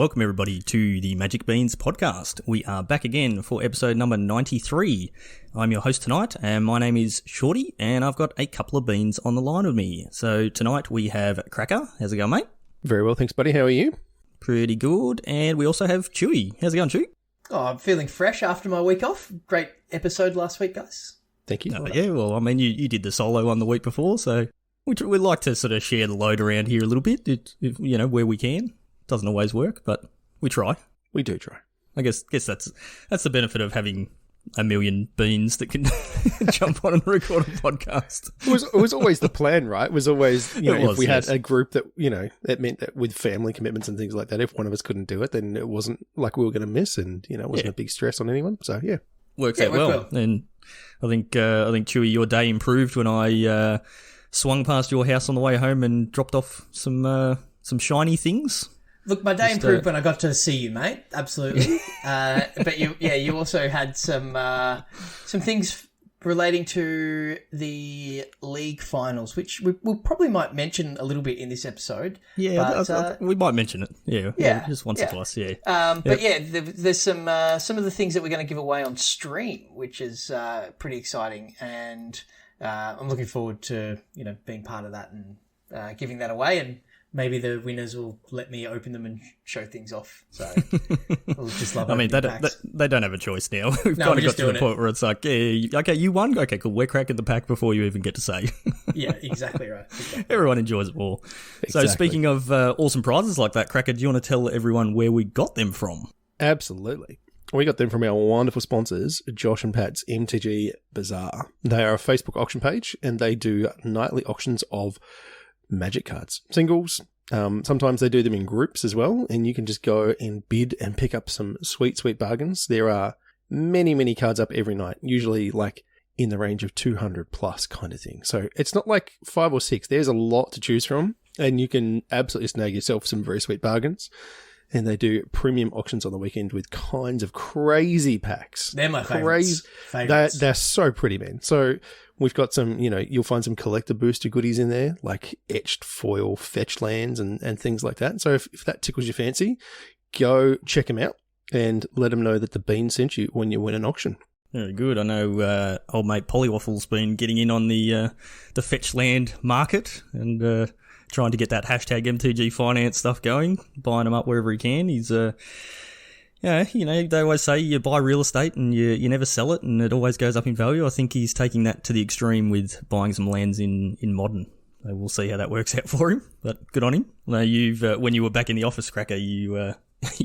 welcome everybody to the Magic Beans podcast. We are back again for episode number 93. I'm your host tonight, and my name is Shorty, and I've got a couple of beans on the line with me. So tonight we have Cracker. How's it going, mate? Very well, thanks, buddy. How are you? Pretty good. And we also have Chewy. How's it going, Chewy? Oh, I'm feeling fresh after my week off. Great episode last week, guys. Thank you. Yeah, well, I mean, you did the solo one the week before, so we like to sort of share the load around here a little bit, where we can. Doesn't always work, but we try. We do try. I guess that's the benefit of having a million beans that can jump on and record a podcast. It was always the plan, right? It was always, if we yes. had a group that, that meant that with family commitments and things like that, if one of us couldn't do it, then it wasn't like we were going to miss, and, it wasn't a big stress on anyone. So, yeah. Works out well. And I think Chewy, your day improved when I swung past your house on the way home and dropped off some shiny things. Look, my day improved when I got to see you, mate. Absolutely. But you also had some things relating to the league finals, which we'll probably might mention a little bit in this episode. Yeah, but, we might mention it. Yeah, just once or twice. Yeah. There's some of the things that we're going to give away on stream, which is pretty exciting, and I'm looking forward to being part of that and giving that away, and maybe the winners will let me open them and show things off. So I'll just love. I mean, they don't have a choice now. We've kind of got to the point where it's like, yeah, okay, you won. Okay, cool. We're cracking the pack before you even get to say. Yeah, exactly right. Exactly. Everyone enjoys it more. Exactly. So speaking of awesome prizes like that, Cracker, do you want to tell everyone where we got them from? Absolutely. We got them from our wonderful sponsors, Josh and Pat's MTG Bazaar. They are a Facebook auction page, and they do nightly auctions of Magic cards, singles. Sometimes they do them in groups as well, and you can just go and bid and pick up some sweet bargains. There are many cards up every night, usually like in the range of 200 plus kind of thing. So it's not like 5 or 6. There's a lot to choose from, and you can absolutely snag yourself some very sweet bargains. And they do premium auctions on the weekend with kinds of crazy packs. They're my favorites. They're so pretty, man. So we've got some, you'll find some collector booster goodies in there, like etched foil fetch lands and things like that. So if that tickles your fancy, go check them out and let them know that the bean sent you when you win an auction. Very good. I know old mate Polywaffle's been getting in on the fetch land market and trying to get that hashtag MTG finance stuff going, buying them up wherever he can. He's, they always say you buy real estate and you never sell it and it always goes up in value. I think he's taking that to the extreme with buying some lands in Modern. So we'll see how that works out for him, but good on him. You've when you were back in the office, Cracker, you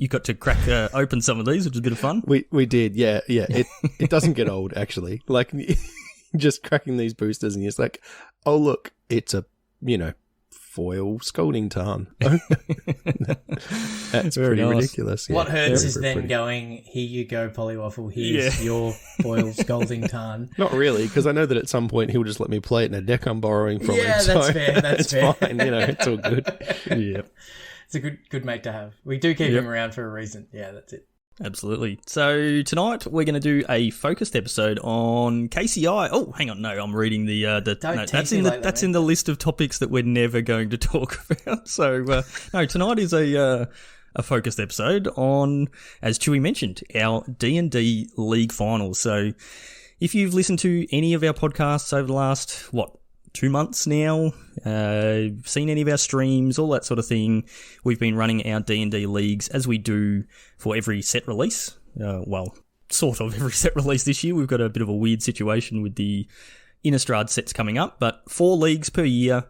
got to crack open some of these, which was a bit of fun. We did, yeah. It doesn't get old, actually. Like, just cracking these boosters and you're just like, oh, look, it's a, foil scolding tarn. That's very pretty nice. Ridiculous. Yeah. What hurts is then going, here you go, Polywaffle, here's your foil scolding tarn. Not really, because I know that at some point he'll just let me play it in a deck I'm borrowing from him. Yeah, that's fair. That's fair. Fine, it's all good. Yeah. It's a good mate to have. We do keep him around for a reason. Yeah, that's it. Absolutely. So tonight we're going to do a focused episode on KCI. Oh, hang on, no, I'm reading that's in the list of topics that we're never going to talk about. So no, tonight is a focused episode on, as Chewy mentioned, our D&D League Finals. So if you've listened to any of our podcasts over the last 2 months now, seen any of our streams, all that sort of thing, we've been running our D&D leagues as we do for every set release. Sort of every set release this year. We've got a bit of a weird situation with the Innistrad sets coming up, but 4 leagues per year.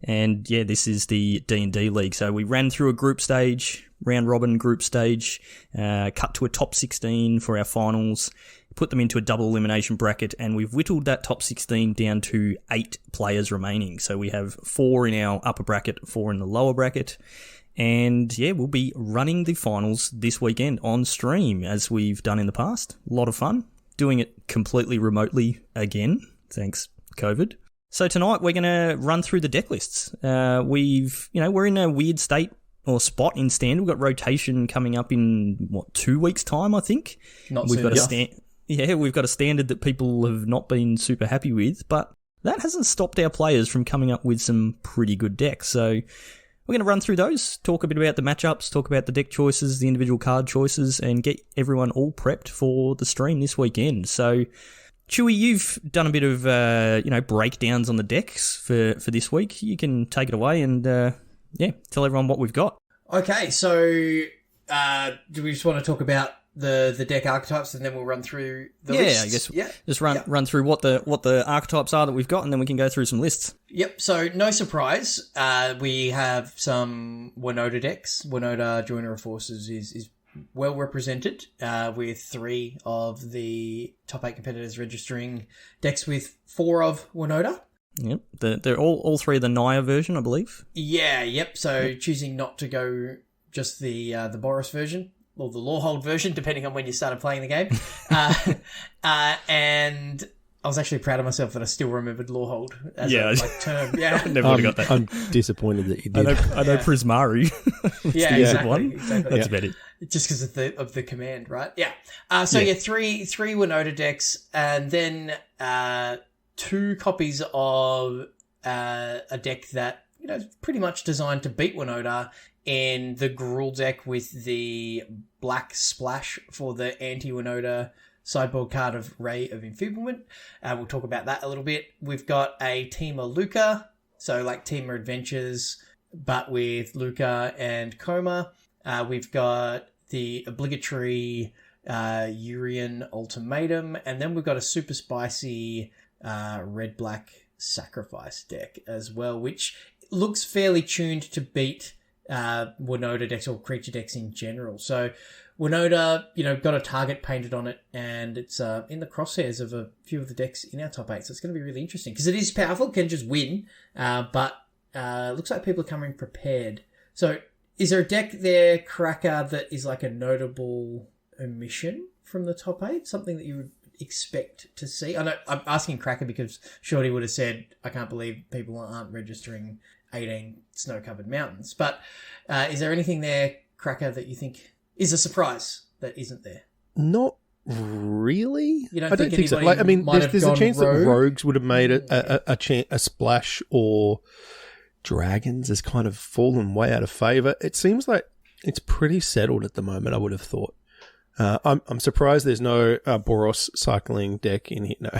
And yeah, this is the D&D league. So we ran through a group stage, round robin group stage, cut to a top 16 for our finals, put them into a double elimination bracket, and we've whittled that top 16 down to 8 players remaining. So we have 4 in our upper bracket, 4 in the lower bracket. And yeah, we'll be running the finals this weekend on stream, as we've done in the past. A lot of fun. Doing it completely remotely again, thanks COVID. So tonight we're going to run through the deck lists. We're in a weird state or spot in Standard. We've got rotation coming up in 2 weeks' time, I think. We've got a standard that people have not been super happy with, but that hasn't stopped our players from coming up with some pretty good decks. So we're going to run through those, talk a bit about the matchups, talk about the deck choices, the individual card choices, and get everyone all prepped for the stream this weekend. So, Chewy, you've done a bit of breakdowns on the decks for this week. You can take it away and tell everyone what we've got. Okay, so do we just want to talk about the deck archetypes and then we'll run through the lists? I guess just run through what the archetypes are that we've got, and then we can go through some lists. Yep, so no surprise, we have some Winota decks. Winota Joiner of Forces is well represented, with 3 of the top 8 competitors registering decks with 4 of Winota. Yep, they're all 3 of the Naya version, I believe. Yeah, yep, so choosing not to go just the Boros version, or the Lawhold version, depending on when you started playing the game. And I was actually proud of myself that I still remembered Lawhold as a term. Yeah, I never would have got that. I'm disappointed that you did. I know Prismari. Exactly. That's about it. Just because of the command, right? Yeah. Three Winota decks, and then 2 copies of a deck that is pretty much designed to beat Winota, in the Gruul deck with the black splash for the anti-Winota sideboard card of Ray of Enfeeblement. We'll talk about that a little bit. We've got a Teamer Luca, so like Teamer Adventures, but with Luca and Coma. We've got the obligatory Urian Ultimatum, and then we've got a super spicy red-black Sacrifice deck as well, which looks fairly tuned to beat Winota decks or creature decks in general. So Winota, got a target painted on it, and it's in the crosshairs of a few of the decks in our top 8. So it's going to be really interesting because it is powerful, can just win, but looks like people are coming prepared. So is there a deck there, Cracker, that is like a notable omission from the top 8? Something that you would expect to see? I know I'm asking Cracker because Shorty would have said, I can't believe people aren't registering 18 snow-covered mountains. But is there anything there, Cracker, that you think is a surprise that isn't there? Not really. You don't I think don't think so. anybody There's a chance rogue? that Rogues would have made it a splash, or Dragons has kind of fallen way out of favour. It seems like it's pretty settled at the moment, I would have thought. I'm surprised there's no Boros cycling deck in here. No.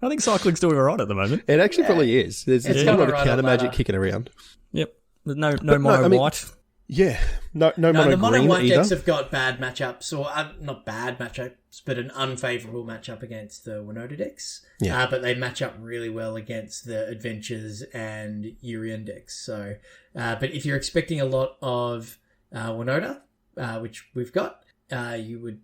I think cycling's doing all right at the moment. It actually probably is. There's a lot of counter magic kicking around. Yep. There's no mono white. Yeah. No mono the mono green white either. decks have got bad matchups, or not bad matchups, but an unfavourable matchup against the Winota decks. Yeah. But they match up really well against the Adventures and Urian decks. So, but if you're expecting a lot of Winota, which we've got, you'd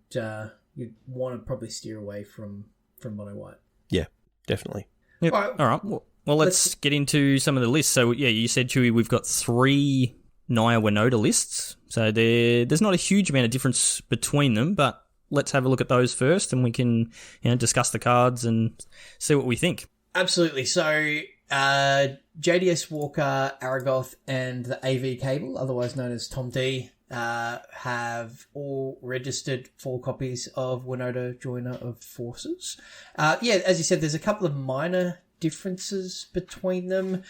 want to probably steer away from mono white. Yeah, definitely. Yep. All right. Well, let's get into some of the lists. So, yeah, you said, Chewy, we've got 3 Naya Winota lists. So there's not a huge amount of difference between them, but let's have a look at those first, and we can discuss the cards and see what we think. Absolutely. So JDS Walker, Aragoth, and the AV Cable, otherwise known as Tom D, have all registered 4 copies of Winota Joiner of Forces. As you said, there's a couple of minor differences between them.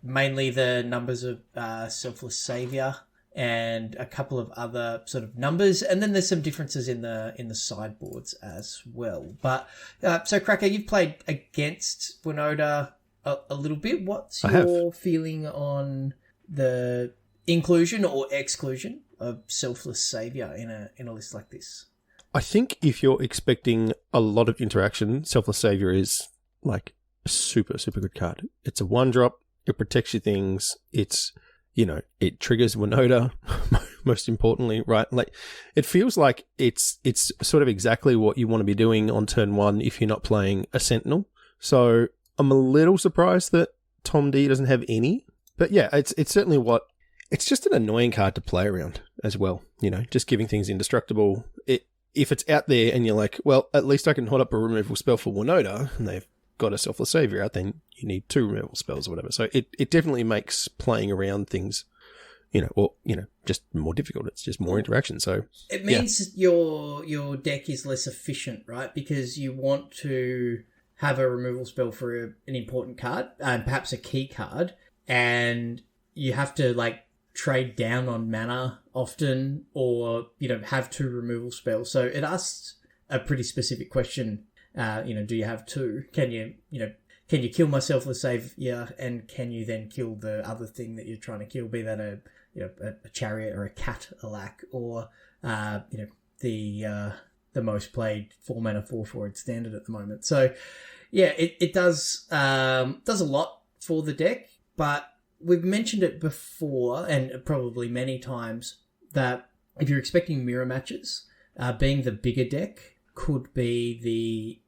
Mainly the numbers of Selfless Savior and a couple of other sort of numbers, and then there's some differences in the sideboards as well. But so Cracker, you've played against Winota a little bit. What's your feeling on the inclusion or exclusion of Selfless Savior in a list like this? I think if you're expecting a lot of interaction, Selfless Savior is like a super, super good card. It's a 1-drop. It protects your things. It's, it triggers Winota, most importantly, right? Like, it feels like it's sort of exactly what you want to be doing on turn 1 if you're not playing a Sentinel. So I'm a little surprised that Tom D doesn't have any. But yeah, it's certainly it's just an annoying card to play around as well. Just giving things indestructible. If it's out there and you're like, well, at least I can hold up a removal spell for Winota, and they've got a Selfless Savior out, then you need 2 removal spells or whatever. So it definitely makes playing around things, just more difficult. It's just more interaction. So it means your deck is less efficient, right? Because you want to have a removal spell for an important card, and perhaps a key card, and you have to like trade down on mana often, or have 2 removal spells. So it asks a pretty specific question. Do you have 2? Can you kill my Selfless Savior, and can you then kill the other thing that you're trying to kill, be that a chariot or a cat alack, or the most played 4 mana 4/4 standard at the moment. So yeah, it does a lot for the deck, but we've mentioned it before, and probably many times, that if you're expecting mirror matches, being the bigger deck could be the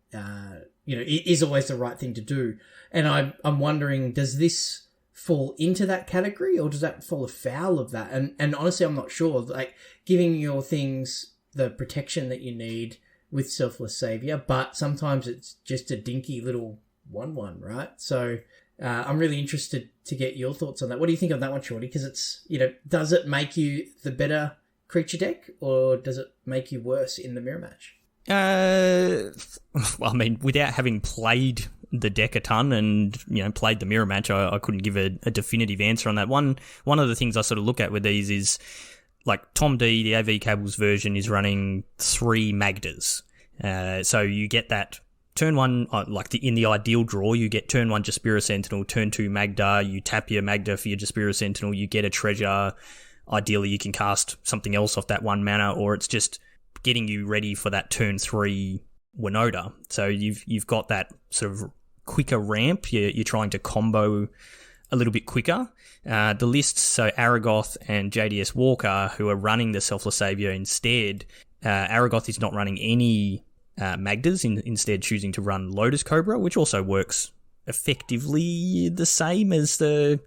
it is always the right thing to do. And I'm wondering, does this fall into that category, or does that fall afoul of that? And honestly, I'm not sure. Like, giving your things the protection that you need with Selfless Savior, but sometimes it's just a dinky little 1/1, right? So I'm really interested to get your thoughts on that. What do you think on that one, Shorty? Because it's, does it make you the better creature deck, or does it make you worse in the mirror match? Well, I mean, without having played the deck a ton and, played the mirror match, I couldn't give a definitive answer on that. One of the things I sort of look at with these is, like, Tom D, the AV Cables version, is running 3 Magdas. So you get that turn 1, in the ideal draw, you get turn 1 Jaspira Sentinel, turn 2 Magda, you tap your Magda for your Jaspira Sentinel, you get a treasure. Ideally, you can cast something else off that 1 mana, or it's just getting you ready for that turn 3 Winota. So you've got that sort of quicker ramp. You're trying to combo a little bit quicker. The lists, so Aragoth and JDS Walker, who are running the Selfless Savior instead, Aragoth is not running any Magdas, instead choosing to run Lotus Cobra, which also works effectively the same as the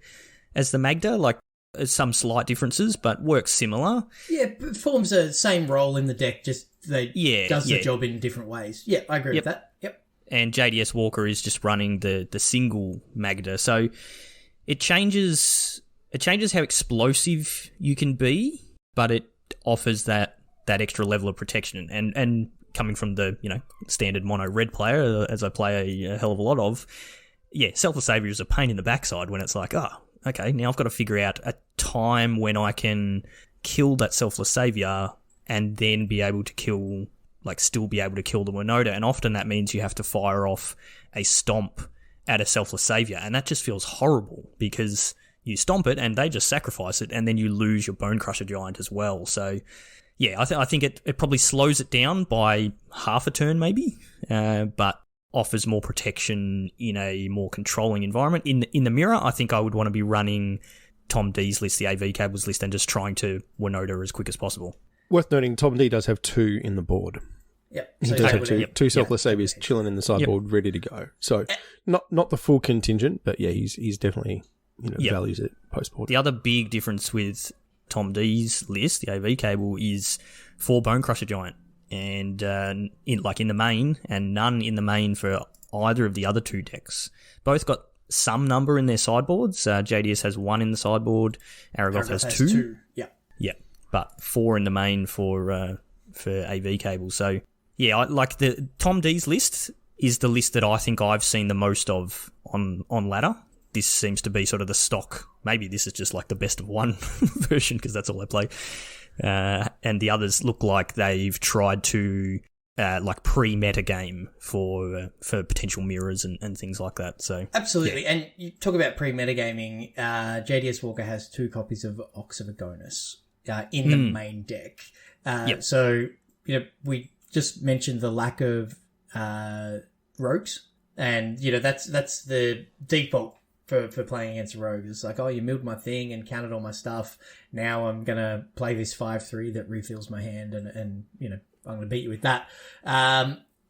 Magda. Like, there's some slight differences, but works similar. Yeah, it forms the same role in the deck, just does the job in different ways. Yeah, I agree with that. Yep. And JDS Walker is just running the single Magda. So it changes how explosive you can be, but it offers that extra level of protection. And coming from the, standard mono red player, as I play a hell of a lot of, Selfless Savior is a pain in the backside when it's like, okay, now I've got to figure out a time when I can kill that Selfless Savior and then be able to kill, still be able to kill the Winota. And often that means you have to fire off a stomp at a Selfless Savior. And that just feels horrible because you stomp it and they just sacrifice it, and then you lose your Bone Crusher Giant as well. So, yeah, I think it probably slows it down by half a turn maybe, but offers more protection in a more controlling environment. In the mirror, I think I would want to be running Tom D's list, the AV Cables list, and just trying to Winota as quick as possible. Worth noting, Tom D does have 2 in the board. Yep. He does have two Selfless Saviors chilling in the sideboard, ready to go. So not the full contingent, but yeah, he's definitely values it post board. The other big difference with Tom D's list, the AV Cable, is 4 Bone Crusher Giant. And in the main, and none in the main for either of the other 2 decks. Both got some number in their sideboards. JDS has 1 in the sideboard. Aragoth has 2. Yeah, but 4 in the main for AV Cable. So yeah, the Tom D's list is the list that I think I've seen the most of on ladder. This seems to be sort of the stock. Maybe this is just like the best of 1 version, because that's all I play. And the others look like they've tried to pre-meta game for potential mirrors and things like that. So absolutely. Yeah. And you talk about pre-meta gaming. JDS Walker has 2 copies of Ox of Agonis in the main deck. So we just mentioned the lack of rogues, and that's the default for playing against a rogue. It's like, you milled my thing and counted all my stuff. Now I'm going to play this 5/3 that refills my hand, and I'm going to beat you with that.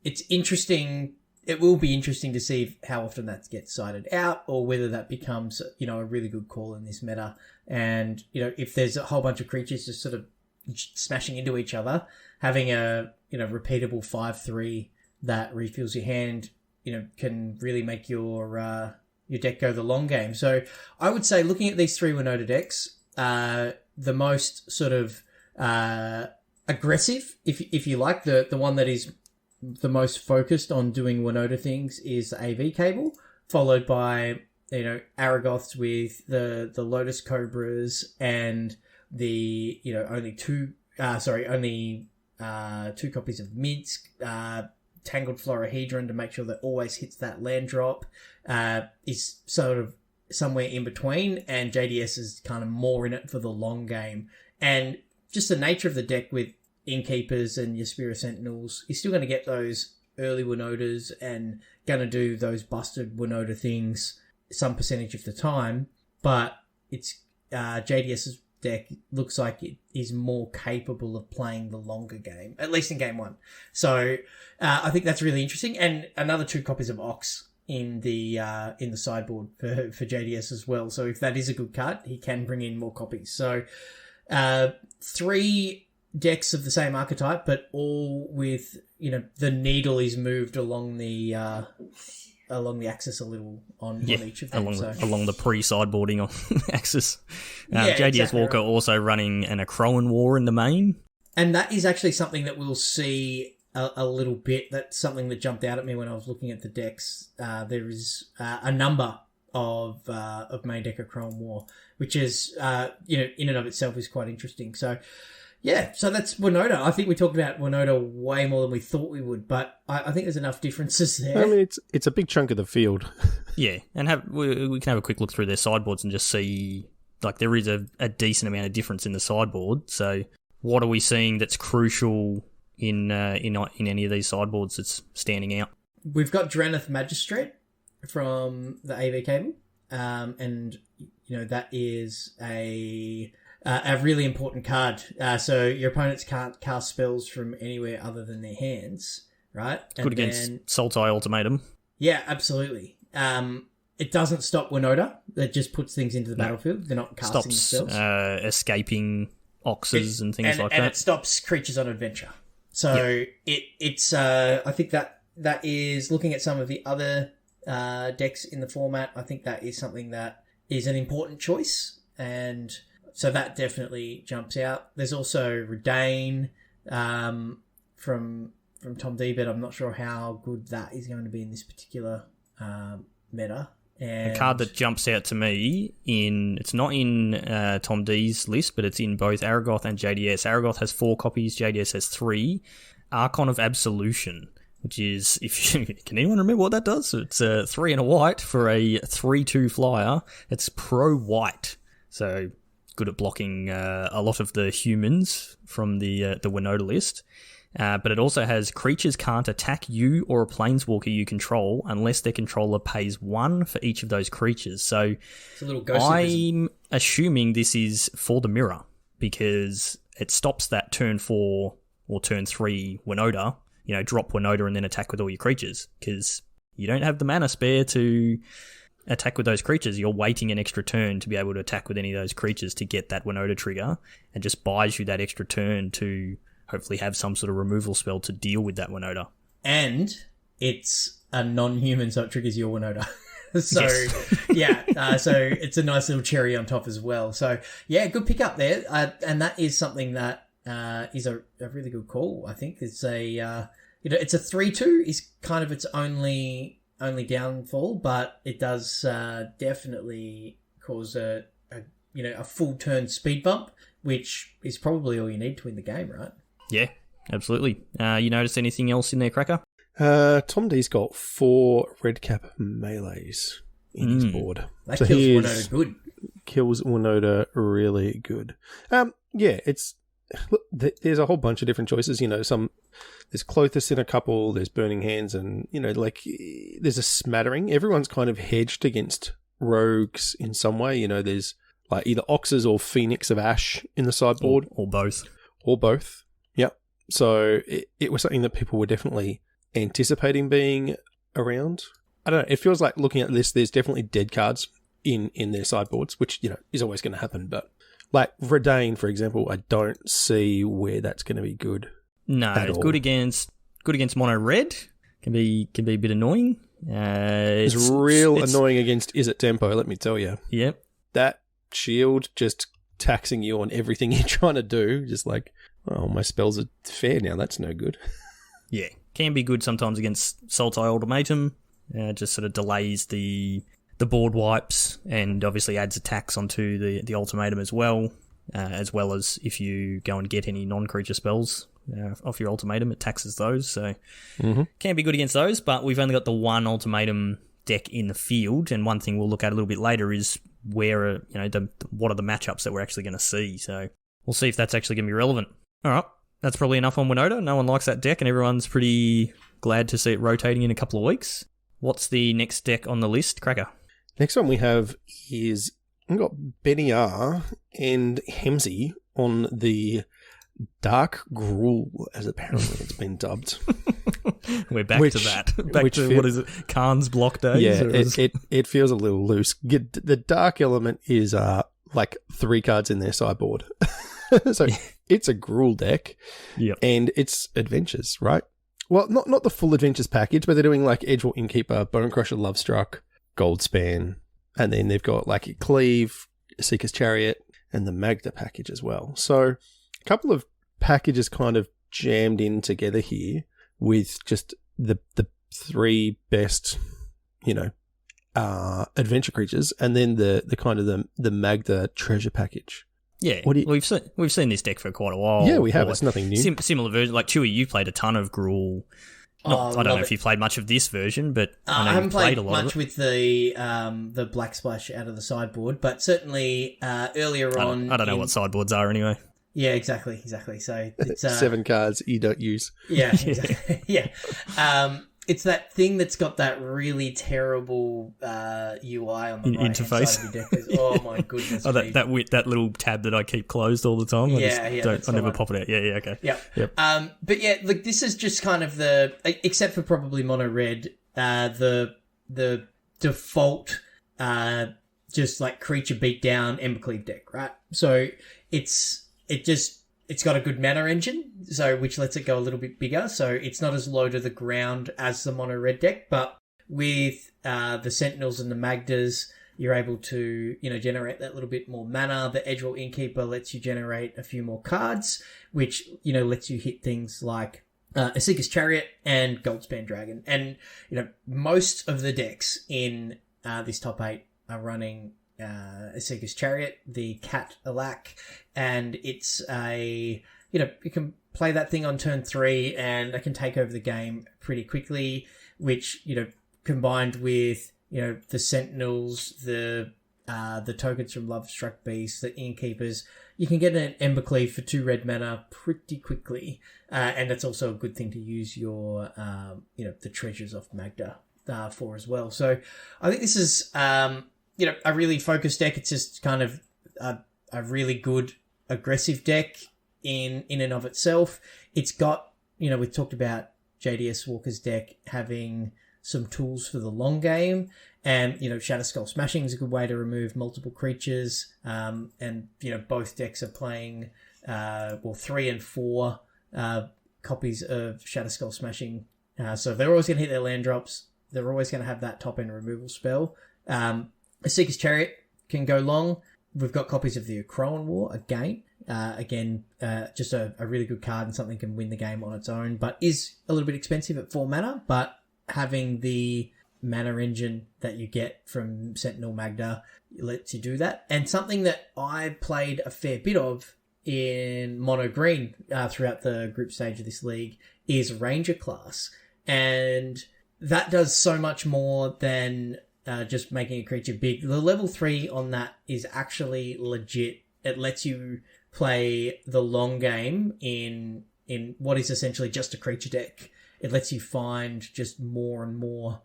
It's interesting. It will be interesting to see how often that gets sided out, or whether that becomes, a really good call in this meta. And, if there's a whole bunch of creatures just sort of smashing into each other, having a, repeatable 5/3 that refills your hand, can really make your deck go the long game. So I would say, looking at these 3 Winota decks, the most sort of aggressive, if you like, the one that is the most focused on doing Winota things is the AV Cable, followed by Aragoths with the Lotus Cobras and the only two copies of Minsk, Tangled Florahedron to make sure that always hits that land drop, is sort of somewhere in between, and JDS is kind of more in it for the long game. And just the nature of the deck with Innkeepers and your Spirit Sentinels, you're still going to get those early Winodas and going to do those busted Winota things some percentage of the time, but it's JDS's deck looks like it is more capable of playing the longer game, at least in game one. So I think that's really interesting. And another 2 copies of Ox in the sideboard for JDS as well. So if that is a good card, he can bring in more copies. So 3 decks of the same archetype, but all with the needle is moved along the axis a little on each of them. Along the pre-sideboarding on axis. JDS exactly Walker right. also running an Akroan War in the main. And that is actually something that we'll see a little bit. That's something that jumped out at me when I was looking at the decks. There is a number of main deck Akroan War, which is, in and of itself is quite interesting. So, yeah, so that's Winota. I think we talked about Winota way more than we thought we would, but I think there's enough differences there. I mean, it's a big chunk of the field. Yeah, and we can have a quick look through their sideboards and just see, like, there is a decent amount of difference in the sideboard. So what are we seeing that's crucial in any of these sideboards that's standing out? We've got Dreneth Magistrate from the AV cable, and that is a really important card. So your opponents can't cast spells from anywhere other than their hands, right? Good against Sultai Ultimatum. Yeah, absolutely. It doesn't stop Winota. It just puts things into the battlefield. They're not casting spells. Escaping Oxes and things like that. And it stops creatures on adventure. So it's I think that is, looking at some of the other decks in the format, I think that is something that is an important choice, and so that definitely jumps out. There's also Redain from Tom D, but I'm not sure how good that is going to be in this particular meta. And a card that jumps out to me it's not in Tom D's list, but it's in both Aragoth and JDS. Aragoth has 4 copies, JDS has 3. Archon of Absolution, which is, can anyone remember what that does? It's 3 and a white for a 3/2 flyer. It's pro-white, so good at blocking a lot of the humans from the Winota list. But it also has creatures can't attack you or a planeswalker you control unless their controller pays 1 for each of those creatures. So it's a little ghostly. I'm assuming this is for the mirror, because it stops that turn 4 or turn 3 Winota, drop Winota and then attack with all your creatures, because you don't have the mana spare to attack with those creatures. You're waiting an extra turn to be able to attack with any of those creatures to get that Winota trigger, and just buys you that extra turn to hopefully have some sort of removal spell to deal with that Winota. And it's a non-human, so it triggers your Winota. So, yes. So it's a nice little cherry on top as well. So, yeah, good pick up there. And that is something that is a really good call. I think it's it's a 3/2 is kind of its only downfall, but it does definitely cause a full turn speed bump, which is probably all you need to win the game, right? Yeah, absolutely. You notice anything else in there, Cracker? Tom D's got 4 red cap melees in his board. That kills Winota good. Kills Winota really good. There's a whole bunch of different choices. There's Clothis in a couple, there's Burning Hands, and, there's a smattering. Everyone's kind of hedged against rogues in some way. There's like either Oxes or Phoenix of Ash in the sideboard. Or both. Or both. Yep. So it was something that people were definitely anticipating being around. I don't know. It feels like, looking at this, there's definitely dead cards in their sideboards, which, is always going to happen. But like Redain, for example, I don't see where that's going to be good. No, it's good against mono red. Can be a bit annoying. It's annoying against Is It Tempo, let me tell you. Yep. That shield just taxing you on everything you're trying to do. Just like, oh, my spells are fair now. That's no good. Yeah. Can be good sometimes against Sultai Ultimatum. Just sort of delays the the board wipes, and obviously adds attacks onto the ultimatum as well as if you go and get any non-creature spells off your ultimatum, it taxes those, so can be good against those, but we've only got the one ultimatum deck in the field, and one thing we'll look at a little bit later is where, what are the matchups that we're actually going to see, so we'll see if that's actually going to be relevant. Alright, that's probably enough on Winota. No one likes that deck, and everyone's pretty glad to see it rotating in a couple of weeks. What's the next deck on the list, Cracker? Next one we have is, we've got Benny R and Hemsey on the Dark Gruul, as apparently it's been dubbed. We're back to that. Back to, what is it, Khan's block days? Yeah, it feels a little loose. The Dark element is like 3 cards in their sideboard. So it's a Gruul deck, and it's adventures, right? Well, not the full adventures package, but they're doing like Edgewall Innkeeper, Bonecrusher Lovestruck, Goldspan, and then they've got like Cleave, Seeker's Chariot, and the Magda package as well. So a couple of packages kind of jammed in together here with just the 3 best, adventure creatures, and then the kind of the Magda treasure package. Yeah, we've seen this deck for quite a while. Yeah, we have. It's nothing new. Similar version, like Chewy, you played a ton of Gruul. I don't know if you played much of this version, but I haven't played a lot much with the Black Splash out of the sideboard, but certainly earlier on. I don't know what sideboards are anyway. Yeah, exactly. So it's 7 cards you don't use. Yeah, exactly. Yeah. It's that thing that's got that really terrible UI on the right interface side of your deck. Oh my goodness! that little tab that I keep closed all the time. I never pop it out. Yeah, okay. Yep. But yeah, look, this is just kind of except for probably mono red, the default just like creature beat down Embercleave deck, right? So it's got a good mana engine, so which lets it go a little bit bigger. So it's not as low to the ground as the mono red deck, but with the Sentinels and the Magdas, you're able to generate that little bit more mana. The Edgewall Innkeeper lets you generate a few more cards, which lets you hit things like a Seeker's Chariot and Goldspan Dragon. And most of the decks in this top 8 are running a Seeker's Chariot, the Cat Alak, and it's a, you can play that thing on turn 3 and it can take over the game pretty quickly, which, combined with, the Sentinels, the tokens from Lovestruck Beast, the Innkeepers, you can get an Embercleave for 2 red mana pretty quickly. And that's also a good thing to use your, the treasures of Magda for as well. So I think this is, a really focused deck. It's just kind of a really good aggressive deck in and of itself. It's got, we've talked about JDS Walker's deck having some tools for the long game, and, Shadow Skull Smashing is a good way to remove multiple creatures. And, both decks are playing, 3 and 4 copies of Shadow Skull Smashing. So they're always going to hit their land drops. They're always going to have that top end removal spell. A Seeker's Chariot can go long. We've got copies of the Akroan War again. Just a really good card and something can win the game on its own, but is a little bit expensive at 4 mana. But having the mana engine that you get from Sentinel Magda lets you do that. And something that I played a fair bit of in mono green throughout the group stage of this league is Ranger class. And that does so much more than just making a creature big. The level 3 on that is actually legit. It lets you play the long game in what is essentially just a creature deck. It lets you find just more and more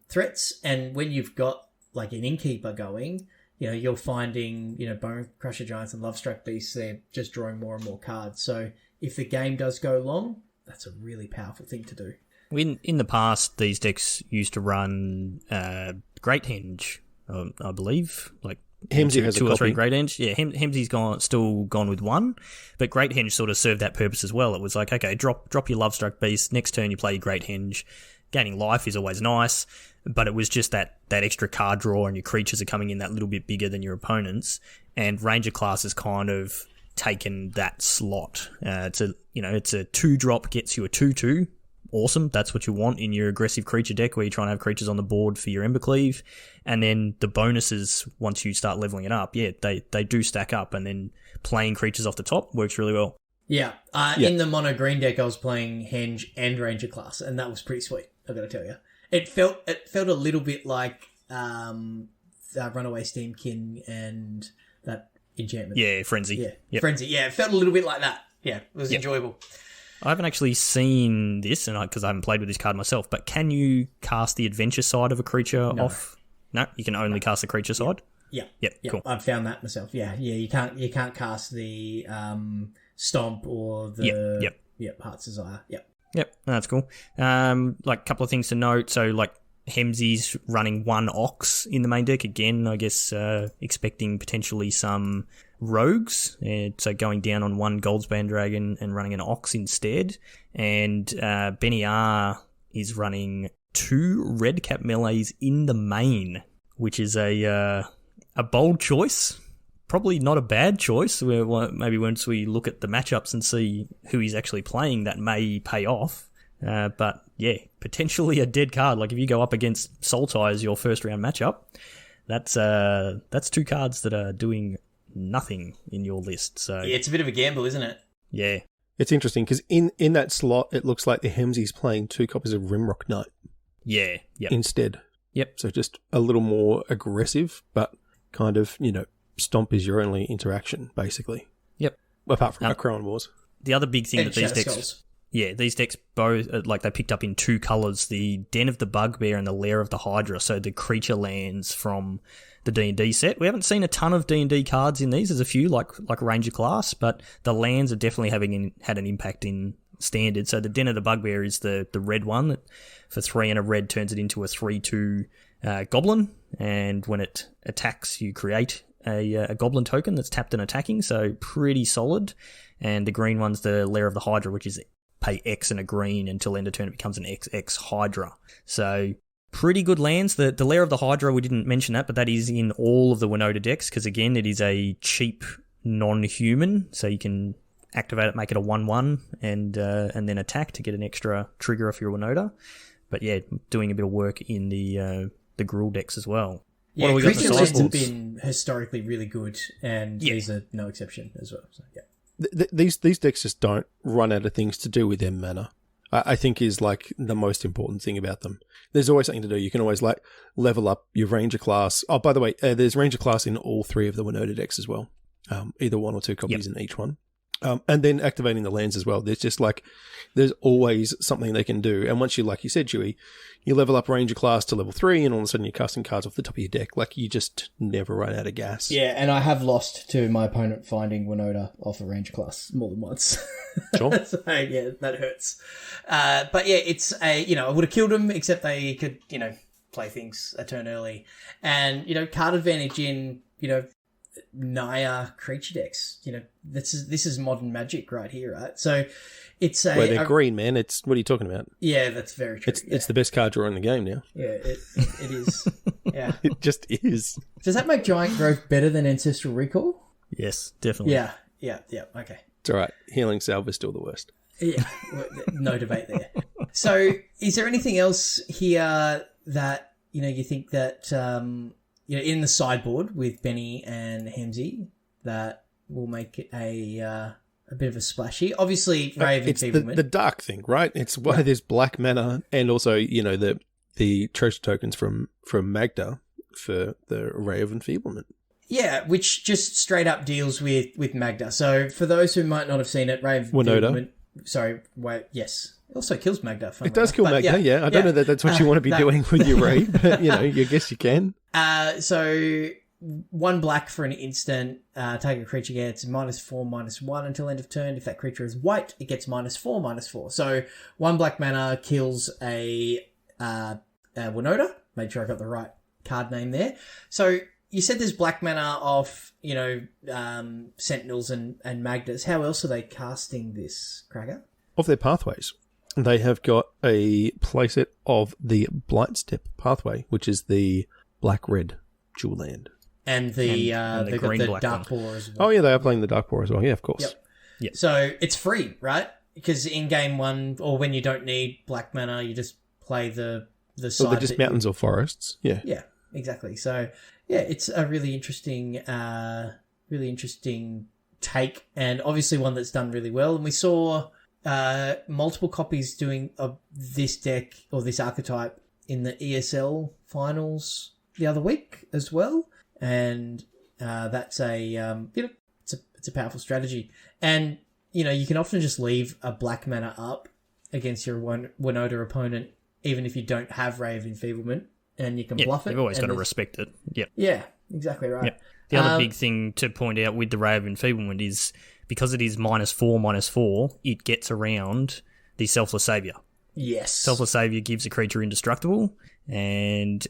threats. And when you've got like an Innkeeper going, you're finding, Bone Crusher Giants and Lovestruck Beasts, they're just drawing more and more cards. So if the game does go long, that's a really powerful thing to do. In the past, these decks used to run Great Henge, I believe, like Hemsey has 2 a or 3 copy. Great Henge. Yeah, Hemsey's still gone with 1, but Great Henge sort of served that purpose as well. It was like, okay, drop your Lovestruck Beast. Next turn, you play your Great Henge. Gaining life is always nice, but it was just that extra card draw, and your creatures are coming in that little bit bigger than your opponents. And Ranger class has kind of taken that slot. It's a 2-drop, gets you a 2/2. awesome. That's what you want in your aggressive creature deck, where you're trying to have creatures on the board for your Embercleave. And then the bonuses, once you start leveling it up, they do stack up, and then playing creatures off the top works really well. Yeah. In the mono green deck, I was playing Henge and Ranger class, and that was pretty sweet, I've got to tell you. It felt a little bit like Runaway Steamkin and that enchantment. Yeah, Frenzy. Yeah, yep. Frenzy. Yeah, it felt a little bit like that. Yeah, it was enjoyable. I haven't actually seen this, and because I haven't played with this card myself, but can you cast the adventure side of a creature off? No, you can only cast the creature side? Yeah. Yep, cool. I've found that myself. Yeah, you can't cast the Stomp or the Heart's Desire. Yep, that's cool. Like a couple of things to note. So, like, Hemsey's running 1 Ox in the main deck. Again, I guess expecting potentially some rogues. So going down on 1 Goldspan Dragon and running an Ox instead. And Benny R is running 2 Red Cap Melees in the main, which is a bold choice. Probably not a bad choice. Maybe once we look at the matchups and see who he's actually playing, that may pay off. But yeah, potentially a dead card. Like if you go up against Sultai as your first round matchup, that's 2 cards that are doing nothing in your list. So yeah, it's a bit of a gamble, isn't it? Yeah. It's interesting because in that slot, it looks like the Hemsey's playing 2 copies of Rimrock Knight. Yeah. Yep. Instead. Yep. So just a little more aggressive, but kind of, Stomp is your only interaction, basically. Yep. Apart from Crown Wars. The other big thing and that these decks... Skulls. Yeah, these decks both, they picked up in 2 colours, the Den of the Bugbear and the Lair of the Hydra, so the creature lands from the D&D set. We haven't seen a ton of D&D cards in these. There's a few, like Ranger class, but the lands are definitely had an impact in Standard. So the Den of the Bugbear is the red one that for 3 and a red turns it into a 3/2 goblin, and when it attacks, you create a goblin token that's tapped and attacking, so pretty solid. And the green one's the Lair of the Hydra, which is pay X and a green until end of turn it becomes an XX Hydra. So pretty good lands. The Lair of the Hydra, we didn't mention that, but that is in all of the Winota decks because, again, it is a cheap non-human, so you can activate it, make it a 1/1, and then attack to get an extra trigger off your Winota. But yeah, doing a bit of work in the Gruul decks as well. Yeah, what do we got creature for lands have sideboards? been historically really good, and these are no exception as well. So, yeah. These decks just don't run out of things to do with their mana. I think is like the most important thing about them. There's always something to do. You can always level up your Ranger class. Oh, by the way, there's Ranger class in all 3 of the Winota decks as well. Either 1 or 2 copies in each one. And then activating the lands as well. There's just there's always something they can do. And once you, like you said, Chewy, you level up Ranger class to level 3 and all of a sudden you're casting cards off the top of your deck. You just never run out of gas. Yeah, and I have lost to my opponent finding Winota off a Ranger class more than once. Sure. So, yeah, that hurts. But yeah, it's I would have killed him, except they could, play things a turn early. And, card advantage in, Naya creature decks. This is modern Magic right here, right? So it's they're green, man. What are you talking about? Yeah, that's very true. It's the best card draw in the game now. Yeah, it is. Yeah. It just is. Does that make Giant Growth better than Ancestral Recall? Yes, definitely. Yeah, okay. It's all right. Healing Salve is still the worst. Yeah, no debate there. So is there anything else here that, you think that... in the sideboard with Benny and Hemsey that will make it a bit of a splash here. Obviously, Ray of Enfeeblement. It's the dark thing, right? It's why there's black mana and also, the treasure tokens from Magda for the Ray of Enfeeblement. Yeah, which just straight up deals with Magda. So for those who might not have seen it, Ray of Enfeeblement... Sorry, wait, yes. It also kills Magda. It does kill Magda, yeah. I don't know that that's what you want to be doing with your Ray, but, you guess you can. So 1 black for an instant. Target creature gets -4/-1 until end of turn. If that creature is white, it gets -4/-4. So 1 black mana kills a Winota. Made sure I got the right card name there. So you said there's black mana off, Sentinels and Magdas. How else are they casting this, Cracker? Of their pathways. They have got a playset of the Blightstep pathway, which is the black-red dual land. And they've got the Darkpaw as well. Oh, yeah, they are playing the Darkpaw as well. Yeah, of course. Yep. So it's free, right? because in game one, or when you don't need black mana, you just play the side. Well, they're just mountains or forests. Yeah. Yeah, exactly. So yeah, it's a really interesting take, and obviously one that's done really well. And we saw multiple copies doing of this deck or this archetype in the ESL finals the other week as well, and that's it's a powerful strategy. And you can often just leave a black mana up against your Winota opponent, even if you don't have Ray of Enfeeblement, and you can bluff it. You've always got to respect it. Yep. Yeah, exactly right. Yep. The other big thing to point out with the Ray of Enfeeblement is because it is -4/-4, it gets around the Selfless Savior. Yes. Selfless Savior gives a creature indestructible, and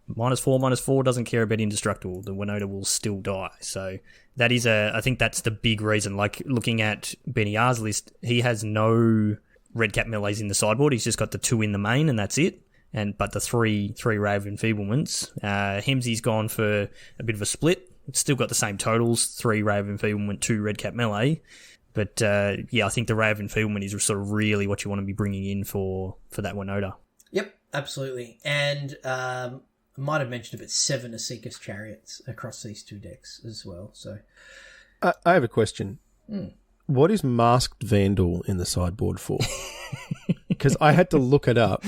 -4/-4 doesn't care about indestructible. The Winota will still die. So that is I think that's the big reason. Like looking at Benny R's list, he has no red cap melees in the sideboard. He's just got the 2 in the main, and that's it. But the three Ray of Enfeeblements. Hemsey's gone for a bit of a split. It's still got the same totals: 3 Ray of Enfeeblement, 2 red cap melee. But I think the Ray of Enfeeblement is sort of really what you want to be bringing in for that Winota. Yep, absolutely. And I might have mentioned it, but 7 Asika's Chariots across these 2 decks as well. So I have a question. What is Masked Vandal in the sideboard for? Because I had to look it up.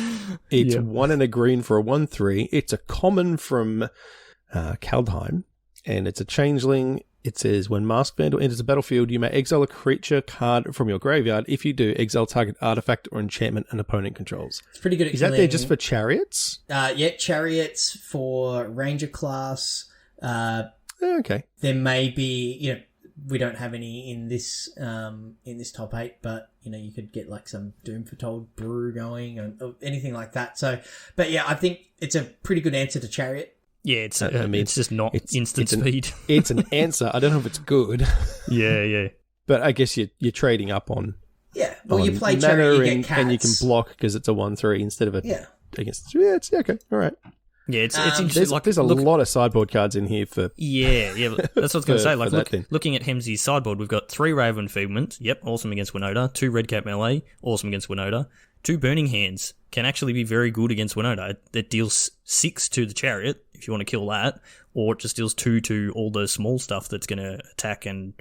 It's 1 and a green for a 1/3. It's a common from Kaldheim, and it's a changeling. It says, when Masked Vandal enters the battlefield, you may exile a creature card from your graveyard. If you do, exile target artifact or enchantment an opponent controls. It's pretty good at Is that there just for chariots? Chariots for Ranger class. Okay. There may be, we don't have any in this top 8, but you could get like some Doom Foretold brew going or anything like that. So, but yeah, I think it's a pretty good answer to Chariot. Yeah, it's just not instant speed. It's an answer. I don't know if it's good. Yeah. But I guess you're trading up on. Yeah, well, you play Chariot, you get cats. And you can block because it's a 1/3 instead of a against. Yeah, it's okay. All right. Yeah, it's interesting. There's a lot of sideboard cards in here for. Yeah, that's what I was going to say. Like, looking at Hemsey's sideboard, we've got 3 Ray of Enfeeblement. Yep, awesome against Winota. 2 red cap melee, awesome against Winota. 2 Burning Hands can actually be very good against Winota. That deals 6 to the Chariot if you want to kill that, or it just deals 2 to all the small stuff that's going to attack and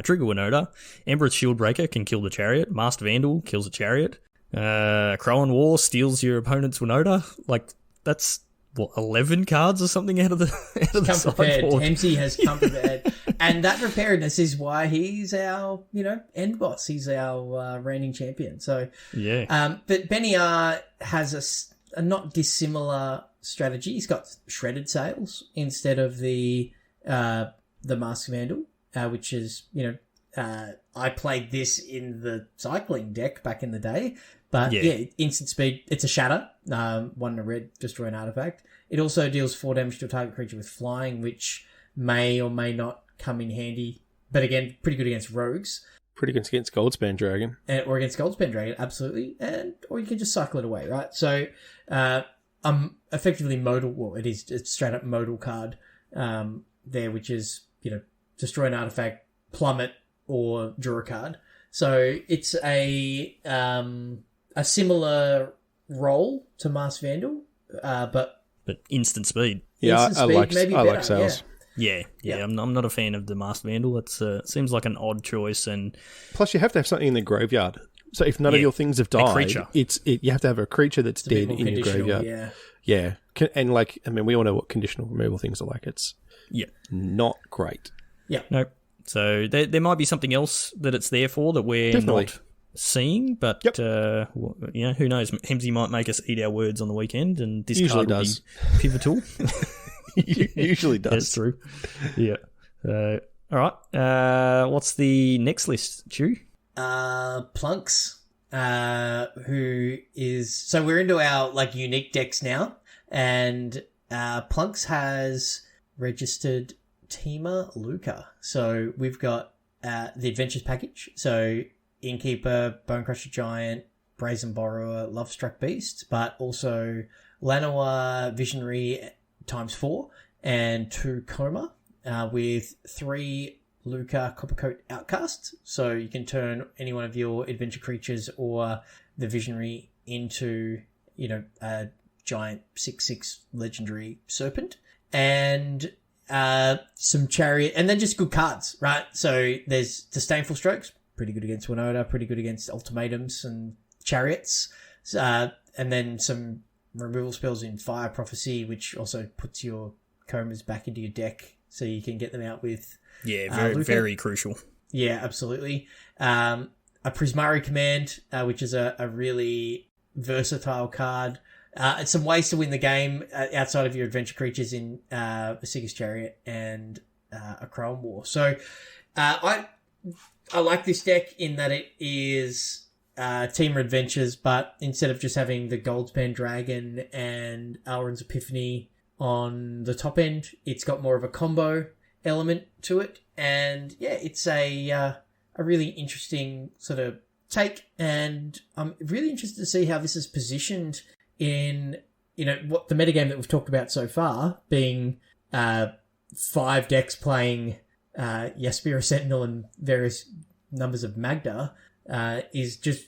trigger Winota. Embereth Shieldbreaker can kill the Chariot. Masked Vandal kills the Chariot. Crowan War steals your opponent's Winota. Like, that's 11 cards or something out of the sideboard. Hemsey has come prepared. And that preparedness is why he's our, end boss. He's our reigning champion. So, yeah. But Benny R has a not dissimilar strategy. He's got Shredded Sails instead of the Masked Vandal, which is, I played this in the cycling deck back in the day. But instant speed, it's a shatter. 1 in a red, destroy an artifact. It also deals 4 damage to a target creature with flying, which may or may not come in handy. But again, pretty good against rogues. Pretty good against Goldspan Dragon. Or against Goldspan Dragon, absolutely. Or you can just cycle it away, right? So, effectively modal, it's straight up modal card there, which is, destroy an artifact, plummet, or draw a card. So it's a similar role to Masked Vandal, but instant speed. Yeah, I like sales. Yeah. I'm not a fan of the Masked Vandal. It seems like an odd choice, and plus you have to have something in the graveyard. So if none of your things have died, you have to have a creature that's dead in your graveyard. Yeah, and we all know what conditional removal things are like. It's not great. Yeah, nope. So there might be something else that it's there for that we're not seeing, but who knows? Hemsey might make us eat our words on the weekend, and this usually card will does. be pivotal. Usually does. That's true. Yeah. All right. What's the next list, Chew? Plunks. Who is... So we're into our unique decks now, and Plunks has registered Teamer Luca. So we've got the Adventures package. So Innkeeper, Bonecrusher Giant, Brazen Borrower, Lovestruck Beast, but also Llanowar Visionary ×4 and 2 Coma with 3 Luca Coppercoat Outcast. So you can turn any one of your adventure creatures or the Visionary into, a giant 6/6 legendary serpent. And some chariot, and then just good cards, right? So there's Disdainful Strokes, pretty good against Winota, pretty good against ultimatums and chariots. And then some removal spells in Fire Prophecy, which also puts your combers back into your deck so you can get them out with... Yeah, very, very crucial. Yeah, absolutely. A Prismari Command, which is a really versatile card. Some ways to win the game outside of your adventure creatures in a Seeker's Chariot and a Chrome War. So I like this deck in that it is Team Adventures, but instead of just having the Goldspan Dragon and Alrund's Epiphany on the top end, it's got more of a combo element to it. And yeah, it's a really interesting sort of take, and I'm really interested to see how this is positioned in, what the metagame that we've talked about so far, being 5 decks playing Jaspira Sentinel and various numbers of Magda, is just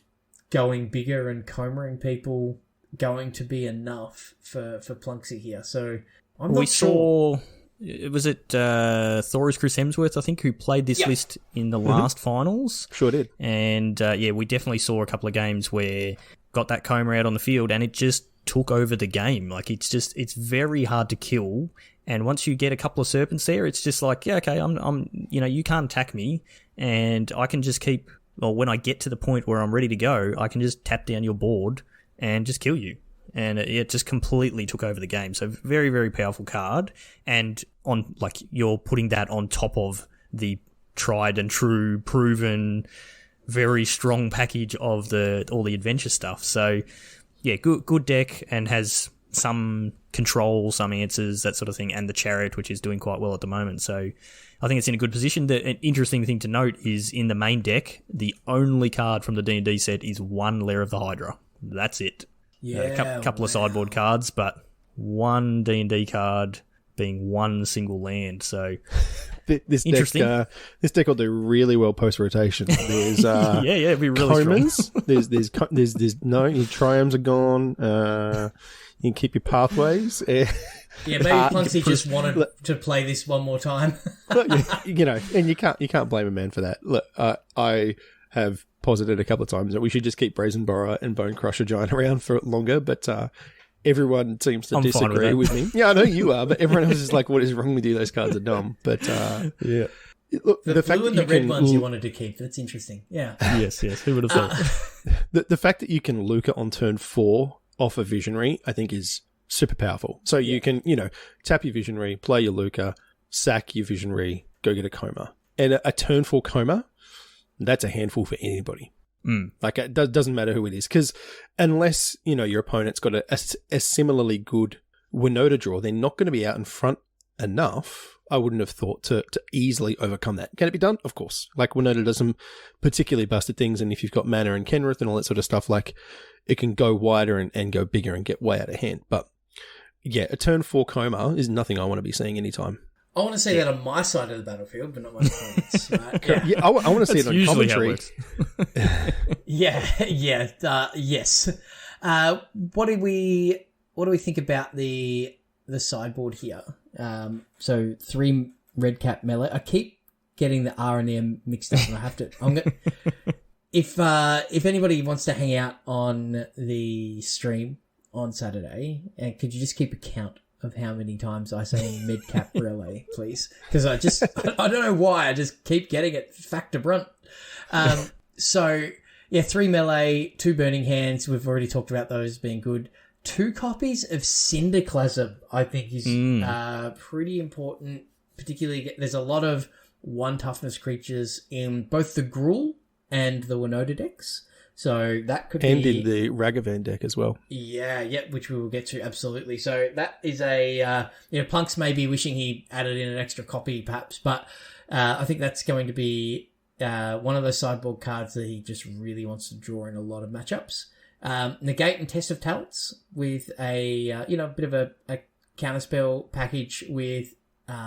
going bigger and comering people going to be enough for Plunksy here. So I'm not sure. Was it Thor's Chris Hemsworth, I think, who played this list in the last finals? Sure did. And we definitely saw a couple of games where got that Coma out on the field and it just took over the game. Like, it's very hard to kill. And once you get a couple of serpents there, it's just like, yeah, okay, I'm you can't attack me, and I can just keep, well, when I get to the point where I'm ready to go, I can just tap down your board and just kill you. And it just completely took over the game. So very, very powerful card. And you're putting that on top of the tried and true, proven, very strong package of all the adventure stuff. So yeah, good deck, and has some control, some answers, that sort of thing, and the Chariot, which is doing quite well at the moment. So I think it's in a good position. An interesting thing to note is in the main deck, the only card from the D&D set is 1 Lair of the Hydra. That's it. Yeah, a couple of sideboard cards, but one D&D card being one single land. So this deck will do really well post rotation. There's it'd be really comas. strong. there's your triomes are gone. You can keep your pathways. Yeah, maybe Plunksy just wanted to play this one more time. And you can't blame a man for that. Look, I have posited a couple of times that we should just keep Brazen Borrower and Bone Crusher Giant around for longer, but everyone seems to disagree with me. Yeah, I know you are, but everyone else is like, what is wrong with you? Those cards are dumb. But yeah. Look, the fact blue and the red ones you wanted to keep, that's interesting. Yeah. Yes. Who would have thought? The fact that you can Luca on turn 4 off a Visionary, I think, is super powerful. So you can, tap your Visionary, play your Luca, sack your Visionary, go get a Coma. And a turn 4 Coma, that's a handful for anybody. Like, it doesn't matter who it is, because unless your opponent's got a similarly good Winota draw, they're not going to be out in front enough, I wouldn't have thought, to easily overcome that. Can it be done? Of course. Like, Winota does some particularly busted things, and if you've got Mana and Kenrith and all that sort of stuff, like, it can go wider and go bigger and get way out of hand. But yeah, a turn 4 Coma is nothing I want to be seeing anytime. I want to see that on my side of the battlefield, but not my opponent's. Right? Yeah, I want to see it on commentary. Yes. What do we think about the sideboard here? So 3 red cap melee. I keep getting the R and M mixed up, and I have to. If anybody wants to hang out on the stream on Saturday, could you just keep a count of how many times I say mid-cap relay, please? Because I don't know why, I just keep getting it factor brunt. So, yeah, 3 melee, 2 burning hands. We've already talked about those being good. 2 copies of Cinderclasm, I think, is pretty important. Particularly, there's a lot of 1 toughness creatures in both the Gruul and the Winota decks. So that could and in the Ragavan deck as well. Yeah, which we will get to, absolutely. So that is Plunks may be wishing he added in an extra copy, perhaps, but I think that's going to be one of those sideboard cards that he just really wants to draw in a lot of matchups. Negate and Test of Talents with a bit of a counterspell package with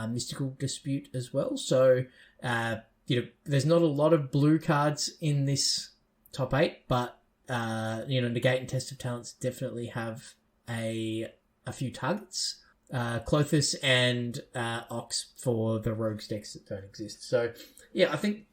Mystical Dispute as well. So, there's not a lot of blue cards in this top 8, but, Negate and Test of Talents definitely have a few targets. Clothis and Ox for the rogues decks that don't exist. So, yeah, I think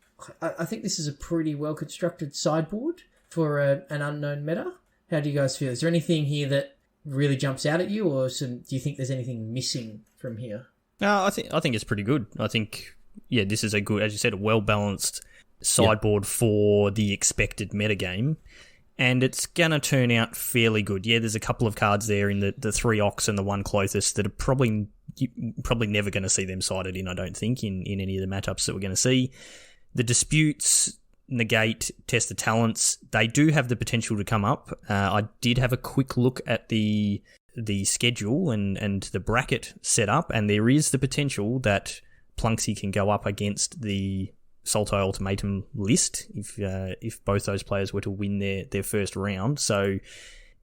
this is a pretty well-constructed sideboard for an unknown meta. How do you guys feel? Is there anything here that really jumps out at you, or do you think there's anything missing from here? No, I think it's pretty good. I think, this is a good, as you said, a well-balanced sideboard for the expected metagame, and it's going to turn out fairly good. Yeah, there's a couple of cards there in the 3 Ox and the 1 Clothis that are probably never going to see them sided in, I don't think, in any of the matchups that we're going to see. The Disputes, Negate, Test of Talents, they do have the potential to come up. I did have a quick look at the schedule and the bracket setup, and there is the potential that Plunksy can go up against the Sultai Ultimatum list if both those players were to win their first round. So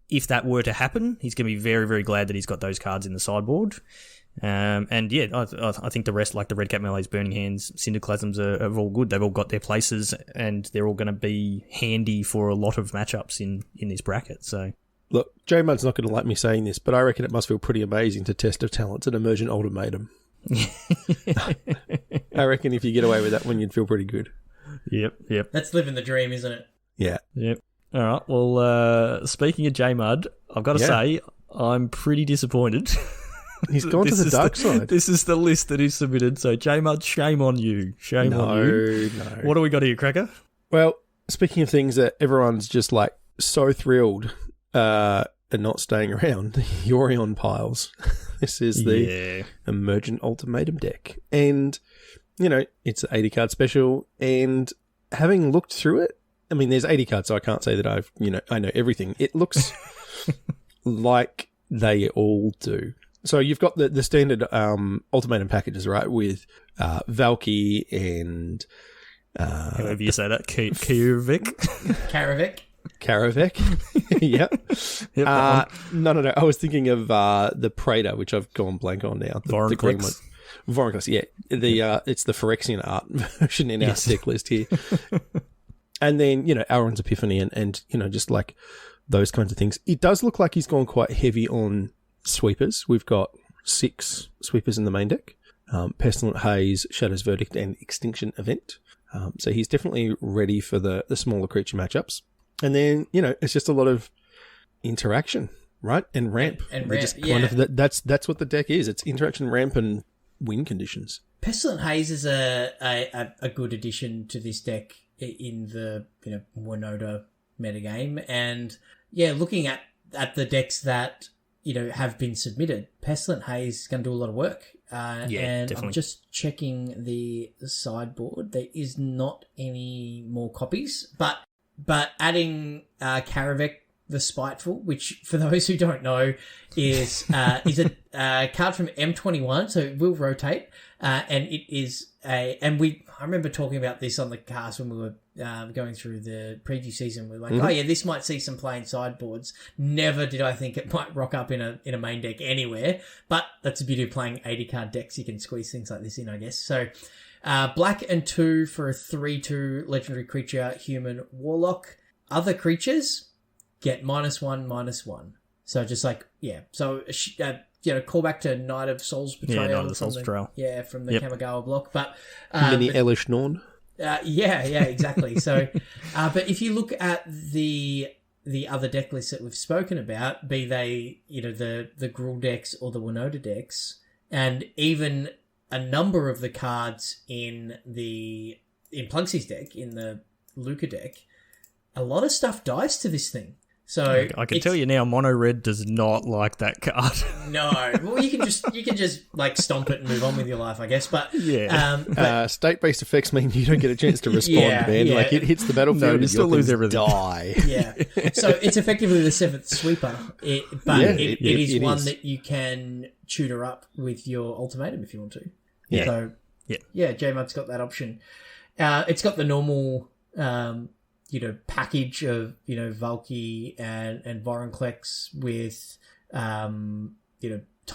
if that were to happen, he's going to be very, very glad that he's got those cards in the sideboard. I think the rest, like the Red Cap Melees, Burning Hands, Cinderclasms are all good. They've all got their places, and they're all going to be handy for a lot of matchups in this bracket. So, look, J-Mud's not going to like me saying this, but I reckon it must feel pretty amazing to Test of Talents and Emergent Ultimatum. I reckon if you get away with that one, you'd feel pretty good. Yep. That's living the dream, isn't it? Yeah. Yep. All right. Well, speaking of J-Mud, I've got to say, I'm pretty disappointed. He's gone to the dark side. This is the list that he's submitted. So, J-Mud, shame on you. Shame on you. No. What do we got here, Cracker? Well, speaking of things that everyone's just like so thrilled and not staying around, the Yorion piles. This is the Emergent Ultimatum deck. And, it's an 80 card special. And having looked through it, I mean, there's 80 cards, so I can't say that I know everything. It looks like they all do. So you've got the standard Ultimatum packages, right, with Valky and... however you say that, Karavik. Karavik. Yep. No. I was thinking of the Praetor, which I've gone blank on now. The green one. Vorinclex, yeah. It's the Phyrexian art version in our deck list here. And then, Elrond's Epiphany and just like those kinds of things. It does look like he's gone quite heavy on sweepers. We've got 6 sweepers in the main deck. Pestilent Haze, Shadow's Verdict, and Extinction Event. So he's definitely ready for the smaller creature matchups. And then, it's just a lot of interaction, right? And ramp. And ramp, that's what the deck is. It's interaction, ramp, and win conditions. Pestilent Haze is a good addition to this deck in the, Winota metagame. And, looking at the decks that, have been submitted, Pestilent Haze is going to do a lot of work. And definitely. I'm just checking the sideboard. There is not any more copies, but adding Karavik the Spiteful, which for those who don't know is a card from M21, so it will rotate, and it is I remember talking about this on the cast when we were going through the preview season. We're like, this might see some play in sideboards. Never did I think it might rock up in a main deck anywhere, but that's the beauty of playing 80 card decks. You can squeeze things like this in, I guess. So black and 2 for a 3/2 legendary creature, human warlock. Other creatures get -1/-1. So just call back to Knight of Souls Betrayal. Yeah, Knight of Souls Betrayal. Yeah, from the Kamigawa block. But Mini Elish Norn. Exactly. So, but if you look at the other deck lists that we've spoken about, be they the Gruul decks or the Winota decks, and even a number of the cards in Plunksy's deck, in the Luca deck, a lot of stuff dies to this thing. So I can tell you now, Mono Red does not like that card. No, well, you can just like stomp it and move on with your life, I guess. But state-based effects mean you don't get a chance to respond, man. Like it hits the battlefield, you still lose everything. Die. Yeah, so it's effectively the 7th sweeper, but it is one that you can tutor up with your ultimatum if you want to. Yeah. So J-Mud's got that option. It's got the normal. Package of,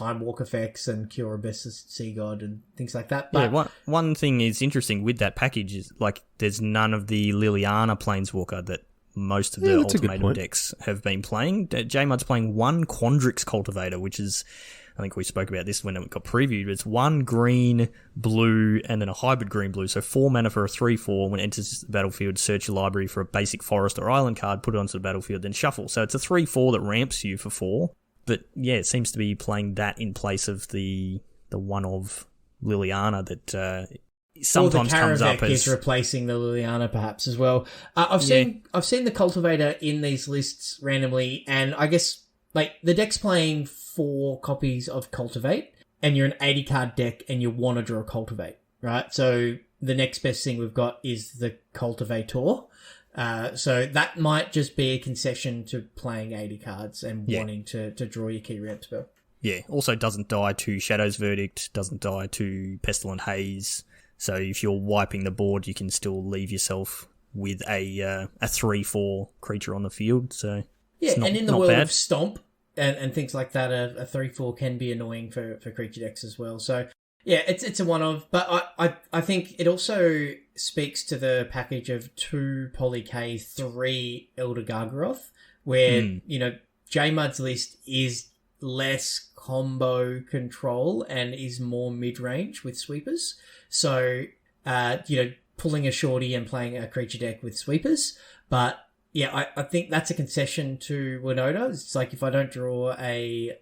Time Walk effects and Cure Abyss Sea God and things like that. But one thing is interesting with that package is, like, there's none of the Liliana Planeswalker that most of the Ultimatum decks have been playing. J-Mud's playing one Quandrix Cultivator, which is, I think we spoke about this when it got previewed. It's 1 green, blue, and then a hybrid green-blue. So 4 mana for a 3/4. When it enters the battlefield, search your library for a basic forest or island card, put it onto the battlefield, then shuffle. So it's a 3/4 that ramps you for 4. But yeah, it seems to be playing that in place of the one of Liliana that sometimes comes up as... is replacing the Liliana perhaps as well. I've seen the Cultivator in these lists randomly, and I guess like the deck's playing 4 copies of Cultivate, and you're an 80 card deck and you want to draw Cultivate, right? So the next best thing we've got is the Cultivator. So that might just be a concession to playing 80 cards and wanting to draw your key ramp spell. Yeah, also doesn't die to Shadow's Verdict, doesn't die to Pestilent Haze. So if you're wiping the board, you can still leave yourself with a 3/4 creature on the field. So yeah, and in the world of Stomp and things like that, a 3/4 can be annoying for creature decks as well. So yeah, it's a one of, but I think it also speaks to the package of 2 Poly K, 3 Elder Gargaroth, where J-Mud's list is less combo control and is more mid-range with sweepers. So, pulling a Shorty and playing a creature deck with sweepers. But yeah, I think that's a concession to Winota. It's like, if I don't draw a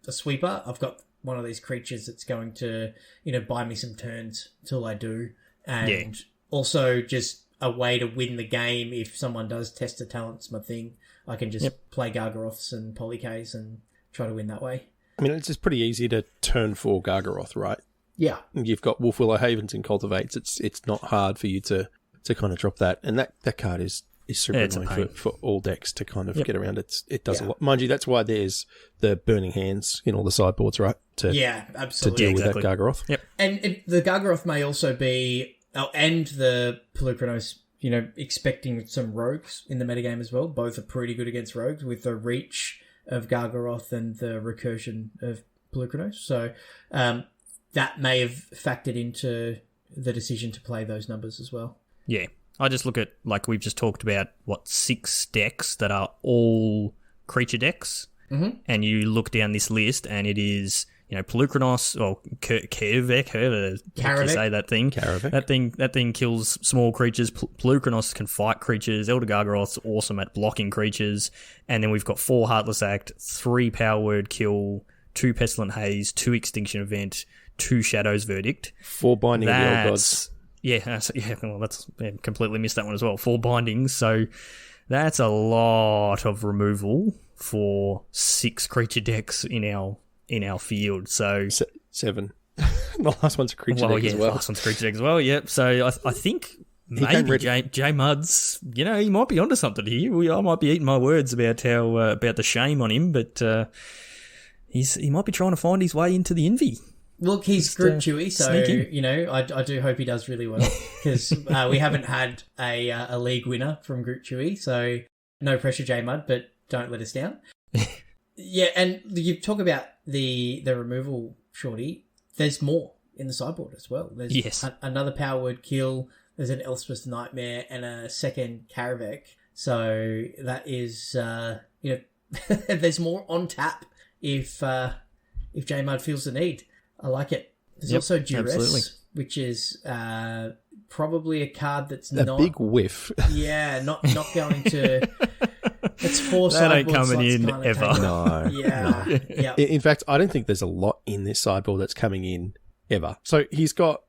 sweeper, I've got one of these creatures that's going to, buy me some turns till I do. And also just a way to win the game. If someone does test the talents, my thing, I can just play Gargaroths and Polyks and try to win that way. I mean, it's just pretty easy to turn 4 Gargaroth, right? Yeah. You've got Wolf Willow Havens and Cultivates. It's not hard for you to kind of drop that. And that card is super annoying for all decks to kind of get around. It does a lot. Mind you, that's why there's the Burning Hands in all the sideboards, right? Absolutely. To deal with that Gargaroth. Yep. And the Gargaroth may also be... and the Pelucranos, expecting some rogues in the metagame as well. Both are pretty good against rogues with the reach of Gargaroth and the recursion of Pelucranos. So that may have factored into the decision to play those numbers as well. Yeah. I just look at, like we've just talked about, 6 decks that are all creature decks. Mm-hmm. And you look down this list and it is... Pelucranos, or Kervek, however you say that thing. That thing kills small creatures. Pelucranos can fight creatures. Elder Gargaroth's awesome at blocking creatures. And then we've got 4 Heartless Act, 3 Power Word Kill, 2 Pestilent Haze, 2 Extinction Event, 2 Shadow's Verdict. 4 Binding of the Old Gods. Completely missed that one as well. 4 bindings, so that's a lot of removal for 6 creature decks in our field. So 7. The last one's a creature deck as well. The last one's a creature deck as well. Yep. So I think maybe J Mud's, he might be onto something here. I might be eating my words about how about the shame on him, but he might be trying to find his way into the Envy. Look, he's Group Chewy, so I do hope he does really well, because we haven't had a league winner from Group Chewy, so no pressure, J Mud, but don't let us down. Yeah, and you talk about the removal, Shorty. There's more in the sideboard as well. There's another Power Word Kill. There's an Elspeth's Nightmare and a second Karavek. So that is, there's more on tap if J-Mud feels the need. I like it. There's also Duress, which is probably a card that's not... A big whiff. Yeah, not going to... It's 4 that ain't sideboard coming in ever. No. Yeah. No. In fact, I don't think there's a lot in this sideboard that's coming in ever. So he's got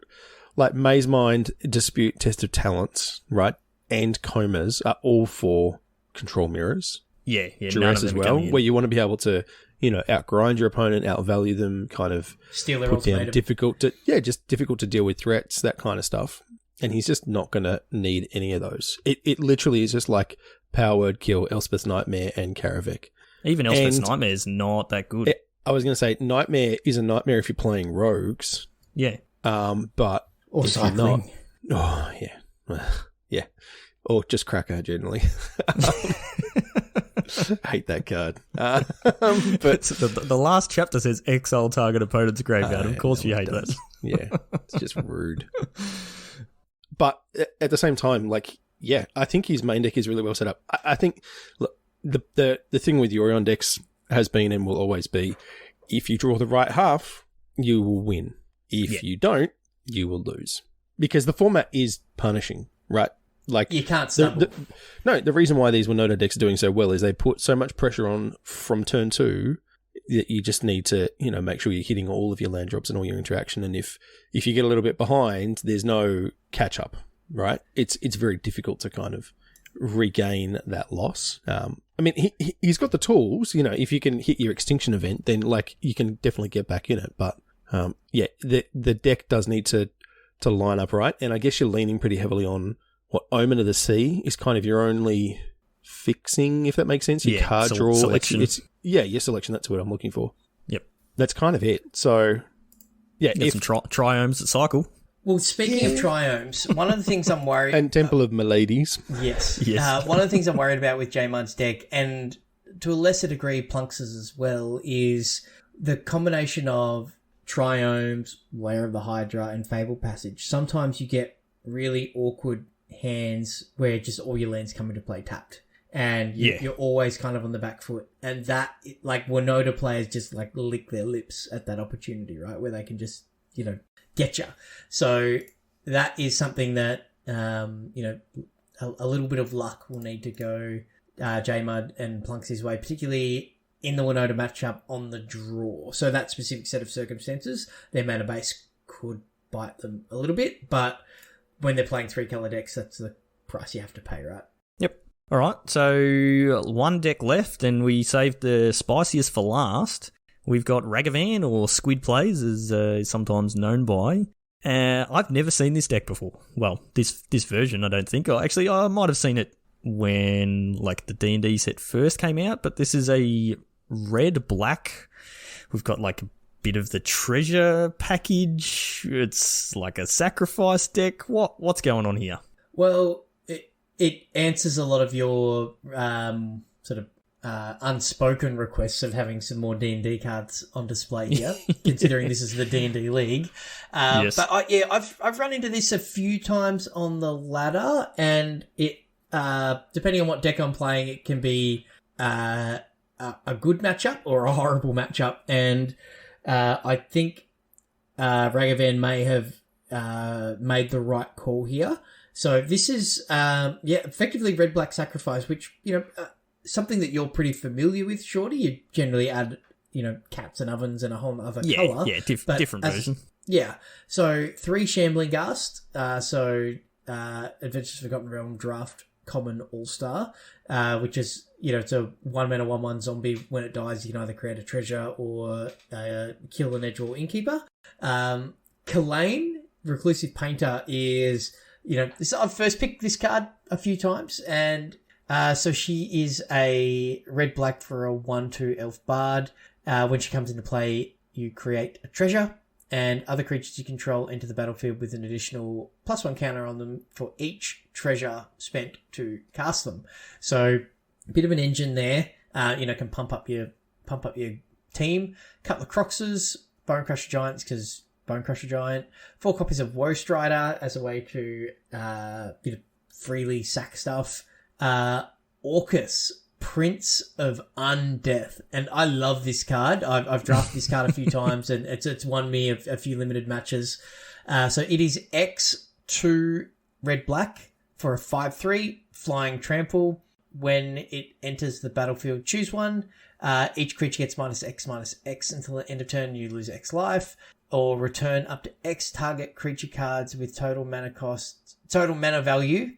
like Maze Mind, Dispute, Test of Talents, right? And Comas are all 4 control mirrors. Yeah. Duress as well, where you want to be able to, outgrind your opponent, outvalue them, kind of steal their put down ultimatum. difficult to deal with threats, that kind of stuff. And he's just not going to need any of those. It literally is just like Power Word Kill, Elspeth's Nightmare, and Karavek. Even Elspeth's Nightmare is not that good. I was going to say, Nightmare is a nightmare if you're playing rogues. Yeah. But or if cycling. You're not, yeah. Yeah. Or just Cracker, generally. Hate that card. But the last chapter says exile target opponent's graveyard. Of course you hate that. Yeah, it's just rude. But at the same time, like, yeah, I think his main deck is really well set up. I think look, the thing with Yorion decks has been and will always be, if you draw the right half, you will win. If you don't, you will lose. Because the format is punishing, right? Like, you can't stumble. The reason why these Winota decks are doing so well is they put so much pressure on from turn 2 that you just need to, make sure you're hitting all of your land drops and all your interaction. And if you get a little bit behind, there's no catch up, right? It's very difficult to kind of regain that loss. I mean, he's got the tools, if you can hit your extinction event, then like you can definitely get back in it. But the deck does need to line up right. And I guess you're leaning pretty heavily on what Omen of the Sea is kind of your only fixing, if that makes sense. Your card draw. Selection. Your selection. That's what I'm looking for. Yep. That's kind of it. So, yeah. Get some triomes that cycle. Well, speaking of triomes, one of the things I'm worried... And Temple of Miladies. Yes. Yes. One of the things I'm worried about with J-Mud's deck, and to a lesser degree Plunks's as well, is the combination of triomes, Lair of the Hydra, and Fable Passage. Sometimes you get really awkward hands where just all your lands come into play tapped. And you're always kind of on the back foot. And that, like, Winota players just, like, lick their lips at that opportunity, right? Where they can just, get you. So that is something that, a little bit of luck will need to go J-Mud and Plunks' way, particularly in the Winota matchup on the draw. So that specific set of circumstances, their mana base could bite them a little bit, but when they're playing 3-color decks, that's the price you have to pay, right? Yep. All right, so one deck left, and we saved the spiciest for last. We've got Ragavan, or Squid Plays, as sometimes known by. I've never seen this deck before. Well, this version, I don't think. Actually, I might have seen it when, like, the D&D set first came out, but this is a red-black. We've got, like, a bit of the treasure package. It's like a sacrifice deck. What's going on here? Well, it answers a lot of your unspoken requests of having some more D&D cards on display here, considering this is the D&D League. Yes. But I've run into this a few times on the ladder, and it depending on what deck I'm playing, it can be a good matchup or a horrible matchup. And I think Ragavan may have made the right call here. So this is effectively red-black sacrifice, which something that you're pretty familiar with, Shorty. You generally add, cats and ovens and a whole other colour. Yeah, different version. Yeah. So 3 Shambling Ghast. Adventures Forgotten Realm Draft Common All-Star, which is, it's a 1-mana 1/1 zombie. When it dies, you can either create a treasure or kill an edge or innkeeper. Kalain, Reclusive Painter, is, I've first picked this card a few times, and so she is a red-black for a 1/2 elf bard. When she comes into play, you create a treasure, and other creatures you control enter the battlefield with an additional +1 counter on them for each treasure spent to cast them. So a bit of an engine there. Can pump up your team. Couple of Croxes, Bone Crusher Giants, because Bone Crusher Giant. 4 copies of Woe Strider as a way to freely sack stuff. Orcus, Prince of Undeath, and I love this card. I've drafted this card a few times, and it's won me a few limited matches. So it is X2 red-black for a 5/3 flying trample. When it enters the battlefield, choose one. Each creature gets -X until the end of turn. You lose X life, or return up to X target creature cards with total mana value.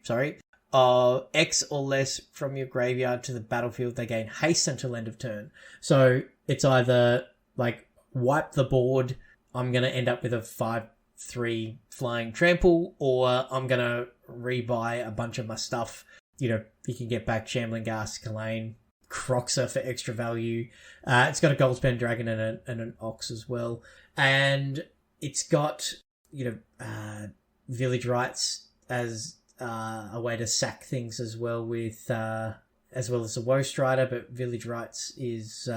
Of X or less from your graveyard to the battlefield. They gain haste until end of turn. So it's either like wipe the board, I'm going to end up with a 5/3 flying trample, or I'm going to rebuy a bunch of my stuff. You can get back Shambling Ghast, Kalain, Croxer for extra value. It's got a Goldspan Dragon and an Ox as well. And it's got, Village Rites as a way to sack things as well with as well as the Woe Strider, but Village Rites is,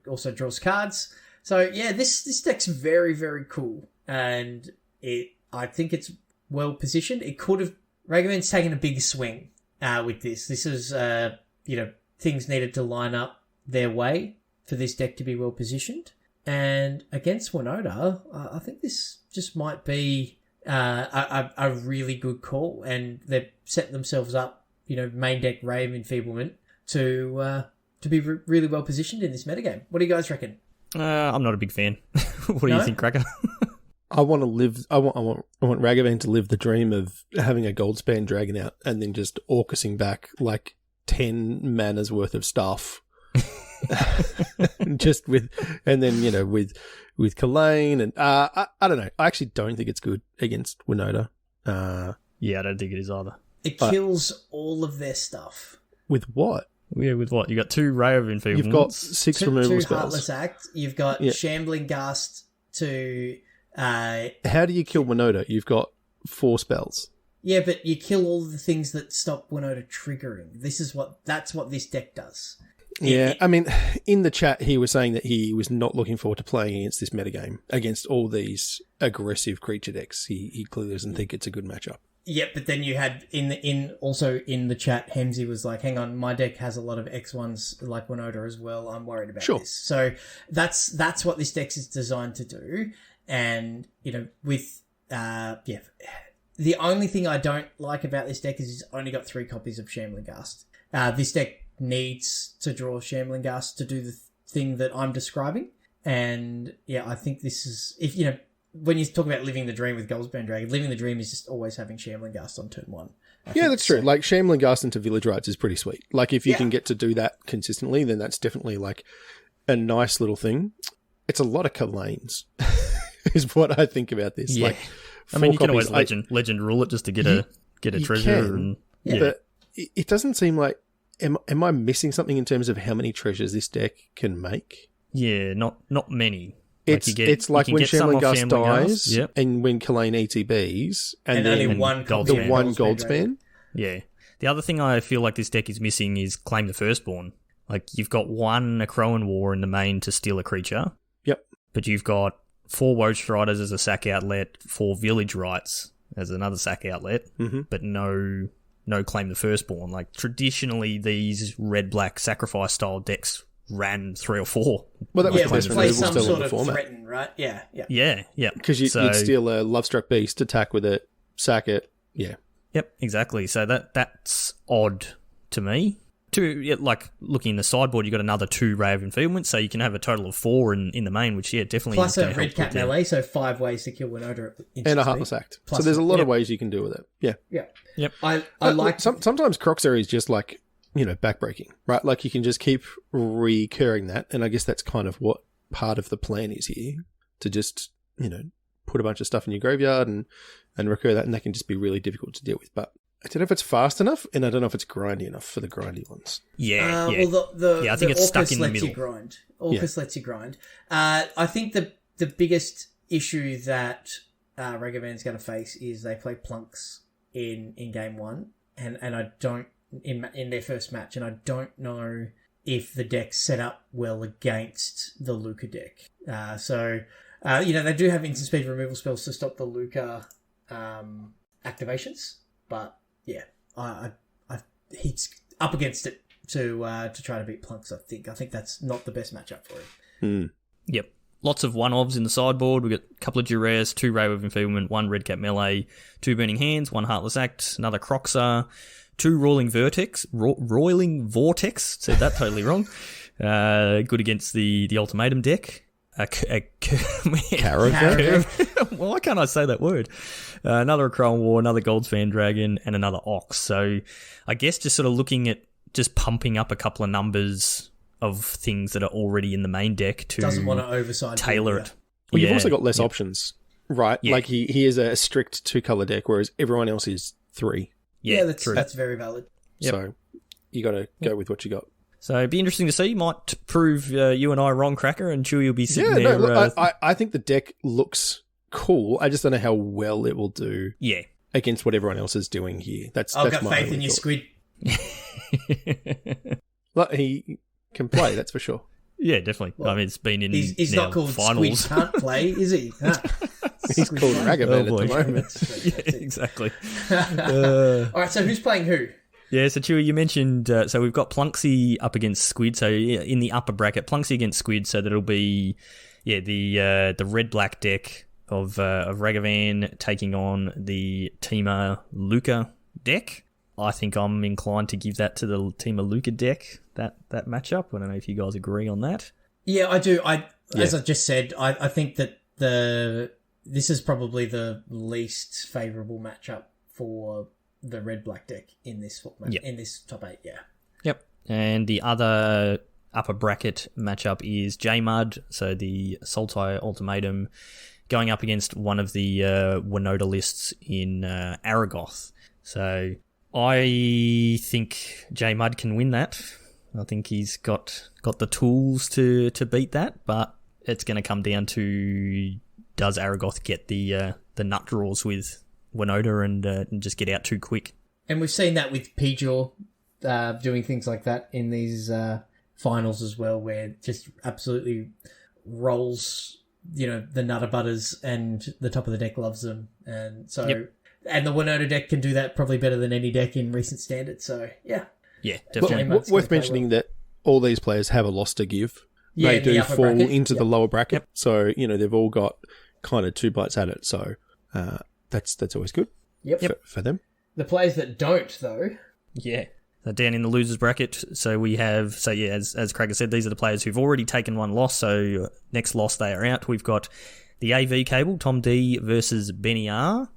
also draws cards. So yeah, this deck's very, very cool, and I think it's well positioned. It could have Ragavan's taken a big swing with this. This is things needed to line up their way for this deck to be well positioned. And against Winota, I think this just might be a really good call, and they've set themselves up, main deck Rave Enfeeblement to be really well positioned in this metagame. What do you guys reckon? I'm not a big fan. What do you think, Cracker? I want Ragavan to live the dream of having a Goldspan Dragon out and then just Orcusing back like 10 mana's worth of stuff. Just with Kalane and I don't know. I actually don't think it's good against Winota. Yeah, I don't think it is either. It kills all of their stuff. With what? Yeah, with what? You got 2 Ray of Enfeeblements. You've got 6 removal two spells. Heartless Act. You've got Shambling Ghast to. How do you kill Winota? You've got 4 spells. Yeah, but you kill all the things that stop Winota triggering. That's what this deck does. Yeah, I mean, in the chat, he was saying that he was not looking forward to playing against this metagame, against all these aggressive creature decks. He clearly doesn't think it's a good matchup. Yeah, but then you had in the chat, Hemsy was like, "Hang on, my deck has a lot of X1s like Winota as well. I'm worried about this." So that's what this deck is designed to do. And with the only thing I don't like about this deck is it's only got 3 copies of Shambling Ghast. This deck needs to draw Shambling Ghast to do the thing that I'm describing. And yeah, I think this is, when you talk about living the dream with Goldspan Dragon, living the dream is just always having Shambling Ghast on turn 1. Yeah, that's true. Like, Shambling Ghast into Village Rites is pretty sweet. Like, if you can get to do that consistently, then that's definitely like a nice little thing. It's a lot of Kalanes, is what I think about this. Yeah. Like, I mean, you can always legend rule it just to get a treasure. But it doesn't seem like, am I missing something in terms of how many treasures this deck can make? Yeah, not many. It's like when Shambling Ghast dies, and when Kalane ETBs, and then only one Goldspan. Yeah. The other thing I feel like this deck is missing is Claim the Firstborn. Like, you've got 1 Necroan War in the main to steal a creature. Yep. But you've got 4 Woe Striders as a sack outlet, 4 Village Rites as another sack outlet, but no Claim the Firstborn. Like, traditionally, these red-black sacrifice style decks ran 3 or 4. Well, that was play some sort of threaten, right? Yeah. Yeah. Because you'd steal a Lovestruck Beast, attack with it, sack it. Yeah. Yep, exactly. So that's odd to me. Like, looking in the sideboard, you got another 2 Ray of Enfeeblement, so you can have a total of 4 in the main, which, definitely plus is a red cap melee, so 5 ways to kill Winota. And a Heartless Act. So there's a lot of ways you can do with it. Yeah. Yep. I like... Sometimes Croxer is just like, backbreaking, right? Like, you can just keep recurring that, and I guess that's kind of what part of the plan is here, to just, put a bunch of stuff in your graveyard and recur that, and that can just be really difficult to deal with. But I don't know if it's fast enough, and I don't know if it's grindy enough for the grindy ones. Yeah. Well, I think it's stuck in the middle. Orcus lets you grind. I think the biggest issue that Ragavan's going to face is they play Plunks in game 1, and I don't in their first match, and I don't know if the deck's set up well against the Luca deck. They do have instant speed removal spells to stop the Luca activations, but yeah, he's up against it to try to beat Plunks. I think that's not the best matchup for him. Yep. Lots of one-ofs in the sideboard. We've got a couple of Duress, 2 Ray of Enfeeblement, 1 Red Cap Melee, 2 Burning Hands, 1 Heartless Act, another Croxer, 2 Roiling Vortex, said that totally wrong. Good against the Ultimatum deck. Caravan? Why can't I say that word? Another Crown War, another Goldspan Dragon, and another Ox. So I guess just sort of looking at just pumping up a couple of numbers of things that are already in the main deck to doesn't want to overside tailor it. Well, you've also got less options, right? Yeah. Like he is a strict 2-color deck, whereas everyone else is 3. Yeah, that's very valid. Yep. So you got to go with what you got. So it'd be interesting to see. Might prove you and I wrong, Cracker, and Chewy will be sitting there. Yeah, look, I think the deck looks cool. I just don't know how well it will do. Yeah, against what everyone else is doing here. That's I've got my faith in your squid. Like, he can play, that's for sure. Yeah, definitely. Well, I mean, it's been in He's not called finals. Squid Can't Play, is he? He's called Ragavan Oh, at the boy. moment. Yeah, exactly. All right, so who's playing who? Yeah, so Chewy, you mentioned, so we've got Plunksy up against Squid, so in the upper bracket, Plunksy against Squid, so that'll be, the red-black deck of Ragavan taking on the Teema Luca deck. I think I'm inclined to give that to the Teema Luca deck, that matchup. I don't know if you guys agree on that. Yeah, I do. As I just said, I think that this is probably the least favourable matchup for the red-black deck in this in this top 8, yeah. Yep. And the other upper bracket matchup is J-Mud, so the Sultai Ultimatum, going up against one of the Winota lists in Aragoth. So I think J-Mud can win that. I think he's got the tools to beat that, but it's going to come down to, does Aragoth get the nut draws with Winota and just get out too quick? And we've seen that with Pijor doing things like that in these finals as well, where just absolutely rolls, the Nutter Butters, and the top of the deck loves them. And so, Yep. And the Winota deck can do that probably better than any deck in recent standard. So, yeah. Yeah, definitely. Well, Worth mentioning that all these players have a loss to give. Yeah, They in the do upper fall bracket. into the Yep. lower bracket. Yep. So, they've all got kind of 2 bites at it. So that's always good for them. The players that don't, though. Yeah. So down in the losers bracket, so we have, as Craig said, these are the players who've already taken one loss, so next loss they are out. We've got the AV cable, Tom D versus Benny R.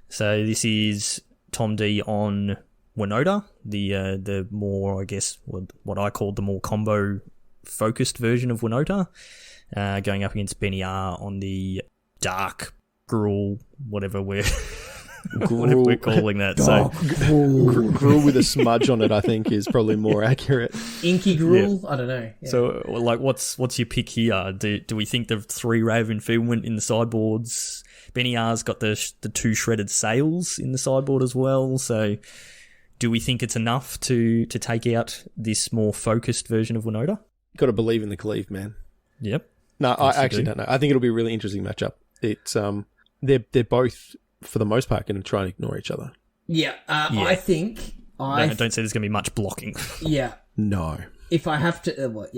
So this is Tom D on Winota, the more, I guess, what I call the more combo-focused version of Winota, going up against Benny R on the dark gruel, whatever we're calling that. So Gruel with a smudge on it, I think, is probably more accurate. Inky gruel? Yeah. I don't know. Yeah. So, what's your pick here? Do we think the 3 Raven Filament in the sideboards? Benny R's got the 2 shredded sails in the sideboard as well. So, do we think it's enough to take out this more focused version of Winota? Got to believe in the cleave, man. Yep. No, I actually don't know. I think it'll be a really interesting matchup. It's they're both, for the most part, going to try and ignore each other. Yeah, I think... Don't say there's going to be much blocking. Yeah. No. If I have to...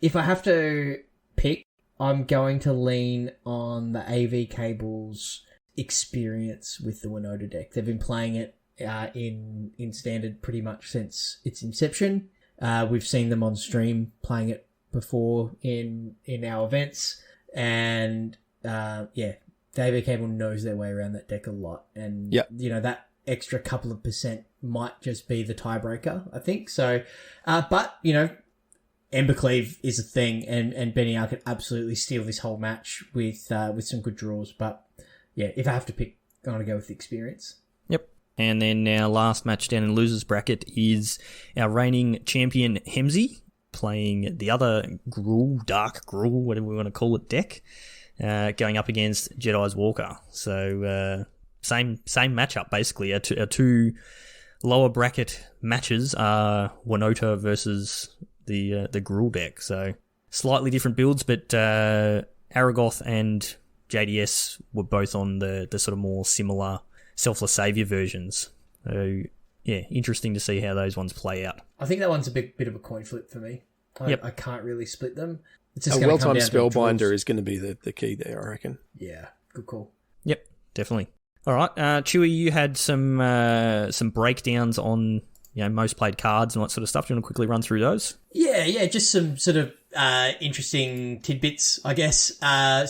If I have to pick, I'm going to lean on the AV Cable's experience with the Winota deck. They've been playing it in Standard pretty much since its inception. We've seen them on stream playing it before in our events. And, the AV Cable knows their way around that deck a lot. And, that extra couple of % might just be the tiebreaker, I think. So, but, Embercleave is a thing, and Benny R could absolutely steal this whole match with some good draws. But, yeah, if I have to pick, I'm going to go with the experience. Yep. And then our last match down in losers bracket is our reigning champion Hemsey playing the other Dark Gruel, whatever we want to call it, deck. Going up against Jedi's Walker. So, same matchup, basically. Our two lower bracket matches are Winota versus the Gruel deck. So, slightly different builds, but Aragoth and JDS were both on the sort of more similar Selfless Savior versions. So, yeah, interesting to see how those ones play out. I think that one's a bit of a coin flip for me. I can't really split them. It's just a well-timed Spellbinder is going to be the key there, I reckon. Yeah, good call. Yep, definitely. All right, Chewy, you had some breakdowns on most played cards and what sort of stuff. Do you want to quickly run through those? Yeah, just some sort of interesting tidbits, I guess.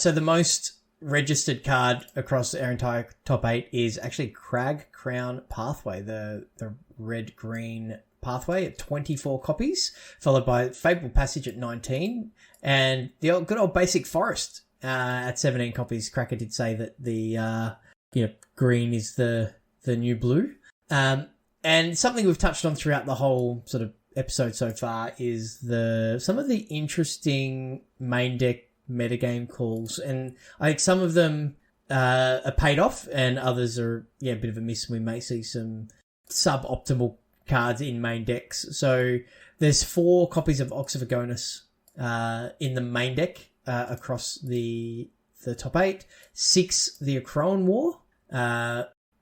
So the most registered card across our entire top 8 is actually Crag Crown Pathway, the red-green pathway at 24 copies, followed by Fable Passage at 19, and the good old Basic Forest at 17 copies. Cracker did say that the green is the new blue. And something we've touched on throughout the whole sort of episode so far is some of the interesting main deck metagame calls, and I think some of them are paid off, and others are a bit of a miss. We may see some suboptimal cards in main decks. So there's 4 copies of Ox of Agonis in the main deck across the top 8. 6 the Akroan War.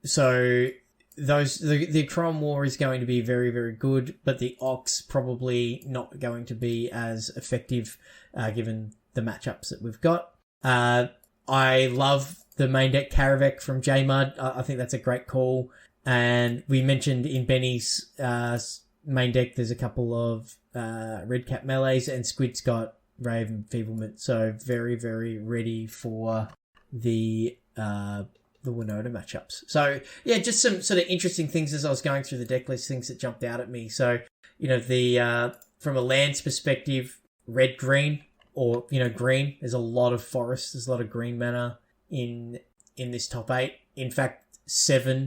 So the Akroan War is going to be very, very good, but the Ox probably not going to be as effective given the matchups that we've got. I love the main deck Karavek from J-Mud. I think that's a great call. And we mentioned in Benny's main deck, there's a couple of Red Cap Melees, and Squid's got Rave and Feeblement. So very, very ready for the Winota matchups. So yeah, just some sort of interesting things as I was going through the deck list, things that jumped out at me. So, the from a lands perspective, red-green, or, green. There's a lot of forest. There's a lot of green mana in this top 8. In fact, 7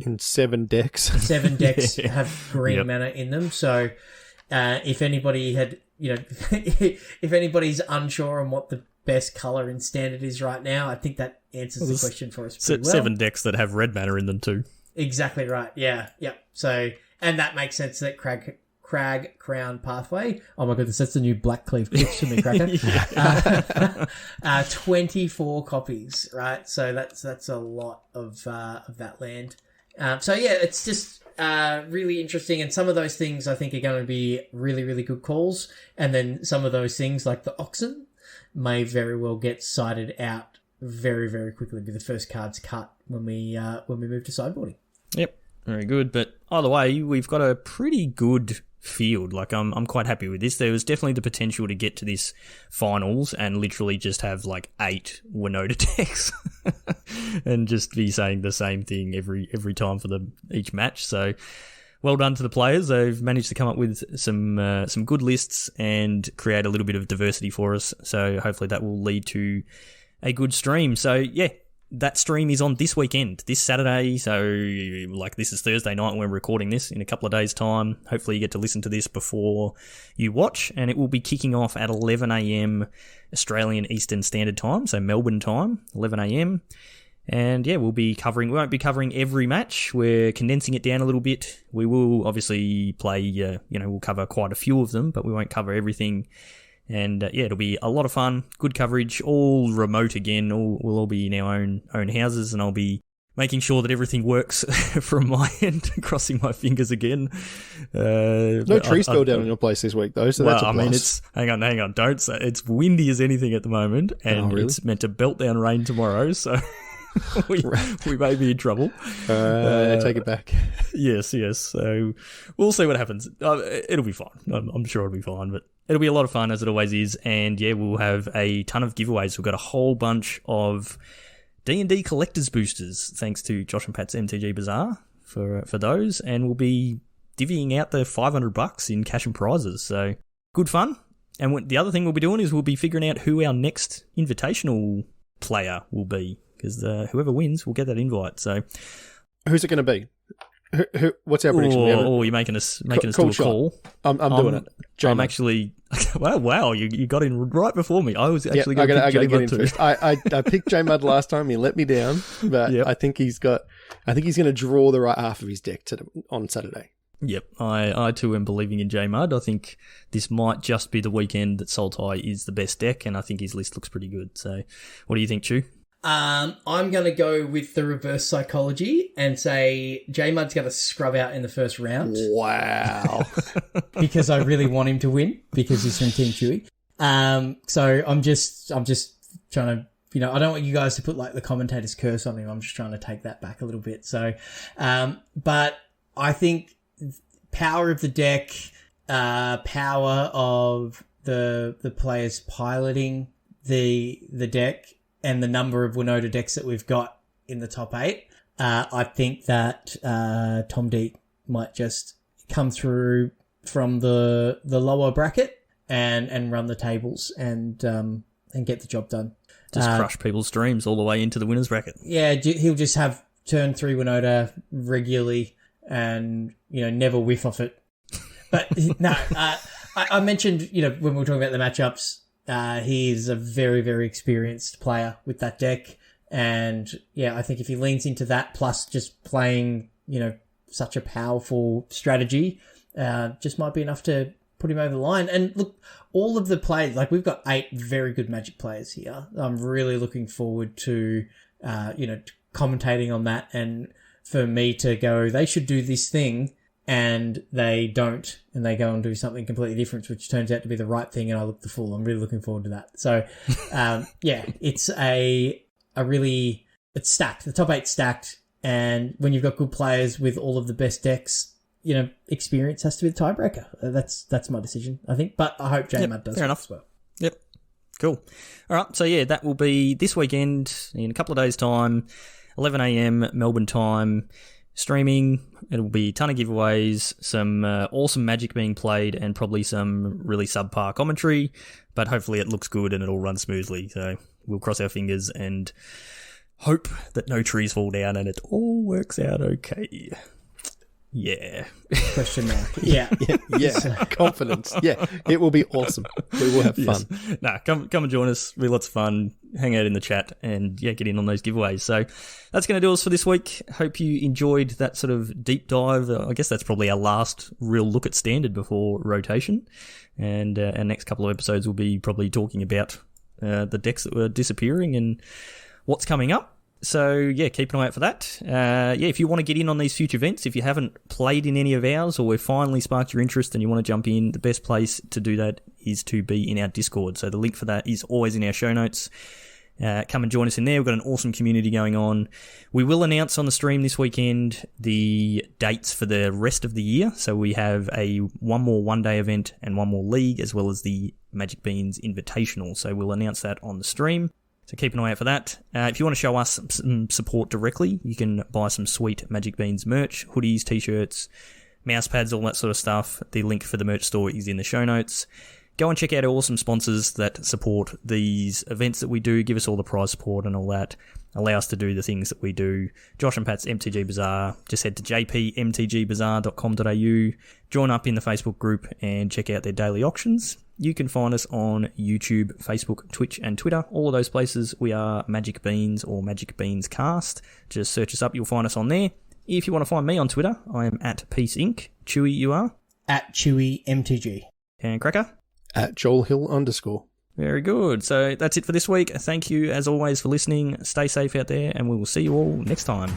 decks. 7 decks have green mana in them. So, if anybody had, if anybody's unsure on what the best color in standard is right now, I think that answers the question for us pretty well. 7 decks that have red mana in them too. Exactly right. Yeah. Yep. So, and that makes sense that Crag Crown Pathway. Oh my goodness, that's the new Blackcleave pitch to me, Cracker. 24 copies, right? So that's a lot of that land. So yeah, it's just really interesting, and some of those things I think are going to be really, really good calls, and then some of those things like the Oxen may very well get sided out very, very quickly, be the first cards cut when we move to sideboarding. Yep, very good. But either way, we've got a pretty good field. Like, I'm quite happy with this. There was definitely the potential to get to this finals and literally just have like 8 Winota decks and just be saying the same thing every time for each match. So well done to the players. They've managed to come up with some good lists and create a little bit of diversity for us. So hopefully that will lead to a good stream. So yeah, that stream is on this weekend, this Saturday. So, like, this is Thursday night when we're recording this. In a couple of days' time, hopefully you get to listen to this before you watch, and it will be kicking off at 11 a.m. Australian Eastern Standard Time, so Melbourne time, 11 a.m. And yeah, we won't be covering every match. We're condensing it down a little bit. We will obviously play, we'll cover quite a few of them, but we won't cover everything. And yeah, it'll be a lot of fun, good coverage, all remote again. We'll all be in our own houses, and I'll be making sure that everything works from my end, crossing my fingers again. No trees fell down in your place this week, though, so that's a plus. I mean, hang on, don't say it's windy as anything at the moment, and really? It's meant to belt down rain tomorrow, so we may be in trouble. Take it back. Yes. So we'll see what happens. It'll be fine. I'm sure it'll be fine, but it'll be a lot of fun, as it always is. And yeah, we'll have a ton of giveaways. We've got a whole bunch of D&D collector's boosters, thanks to Josh and Pat's MTG Bazaar for those. And we'll be divvying out the $500 in cash and prizes. So good fun. And the other thing we'll be doing is we'll be figuring out who our next invitational player will be, because whoever wins will get that invite. So who's it going to be? What's our prediction? You're making us do a call. I'm doing it. I'm actually. Wow! You got in right before me. I was actually going to get in first. I picked J-Mud last time. He let me down, but yep. I think he's going to draw the right half of his deck on Saturday. Yep, I too am believing in J-Mud. I think this might just be the weekend that Sultai is the best deck, and I think his list looks pretty good. So, what do you think, Chew? I'm going to go with the reverse psychology and say J-Mud's going to scrub out in the first round. Wow. Because I really want him to win, because he's from Team Chewy. So I'm just trying to, I don't want you guys to put like the commentator's curse on him. I'm just trying to take that back a little bit. So, but I think power of the deck, power of the players piloting the deck, and the number of Winota decks that we've got in the top 8, I think that Tom Deek might just come through from the lower bracket and run the tables and get the job done. Just crush people's dreams all the way into the winners bracket. Yeah, he'll just have turn 3 Winota regularly and never whiff off it. But no, I mentioned when we were talking about the matchups. He's a very, very experienced player with that deck. And yeah, I think if he leans into that, plus just playing, such a powerful strategy, just might be enough to put him over the line. And look, all of the players, like we've got 8 very good Magic players here. I'm really looking forward to, commentating on that, and for me to go, they should do this thing, and they don't, and they go and do something completely different, which turns out to be the right thing, and I look the fool. I'm really looking forward to that. So, it's it's stacked. The top 8 stacked, and when you've got good players with all of the best decks, experience has to be the tiebreaker. That's my decision, I think. But I hope J-Mud does fair enough as well. Yep. Cool. All right. So, that will be this weekend in a couple of days' time, 11 a.m. Melbourne time, streaming. It'll be a ton of giveaways, some awesome Magic being played, and probably some really subpar commentary. But hopefully it looks good and it'll run smoothly. So we'll cross our fingers and hope that no trees fall down and it all works out okay. Yeah. Question mark. Yeah. Confidence. Yeah. It will be awesome. We will have fun. Yes. Nah, come and join us. It'll be lots of fun. Hang out in the chat and get in on those giveaways. So that's going to do us for this week. Hope you enjoyed that sort of deep dive. I guess that's probably our last real look at Standard before rotation. And our next couple of episodes will be probably talking about the decks that were disappearing and what's coming up. So, keep an eye out for that. If you want to get in on these future events, if you haven't played in any of ours or we've finally sparked your interest and you want to jump in, the best place to do that is to be in our Discord. So the link for that is always in our show notes. Come and join us in there. We've got an awesome community going on. We will announce on the stream this weekend the dates for the rest of the year. So we have one more one-day event and one more league, as well as the Magic Beans Invitational. So we'll announce that on the stream. So keep an eye out for that. If you want to show us some support directly, you can buy some sweet Magic Beans merch, hoodies, t-shirts, mouse pads, all that sort of stuff. The link for the merch store is in the show notes. Go and check out our awesome sponsors that support these events that we do, give us all the prize support and all that, allow us to do the things that we do. Josh and Pat's MTG Bazaar. Just head to jpmtgbazaar.com.au, join up in the Facebook group and check out their daily auctions. You can find us on YouTube, Facebook, Twitch, and Twitter. All of those places, we are Magic Beans or Magic Beans Cast. Just search us up, you'll find us on there. If you want to find me on Twitter, I am at Peace Inc. Chewy, you are? At Chewy MTG. And Cracker? At JoelHill_. Very good. So that's it for this week. Thank you, as always, for listening. Stay safe out there, and we will see you all next time.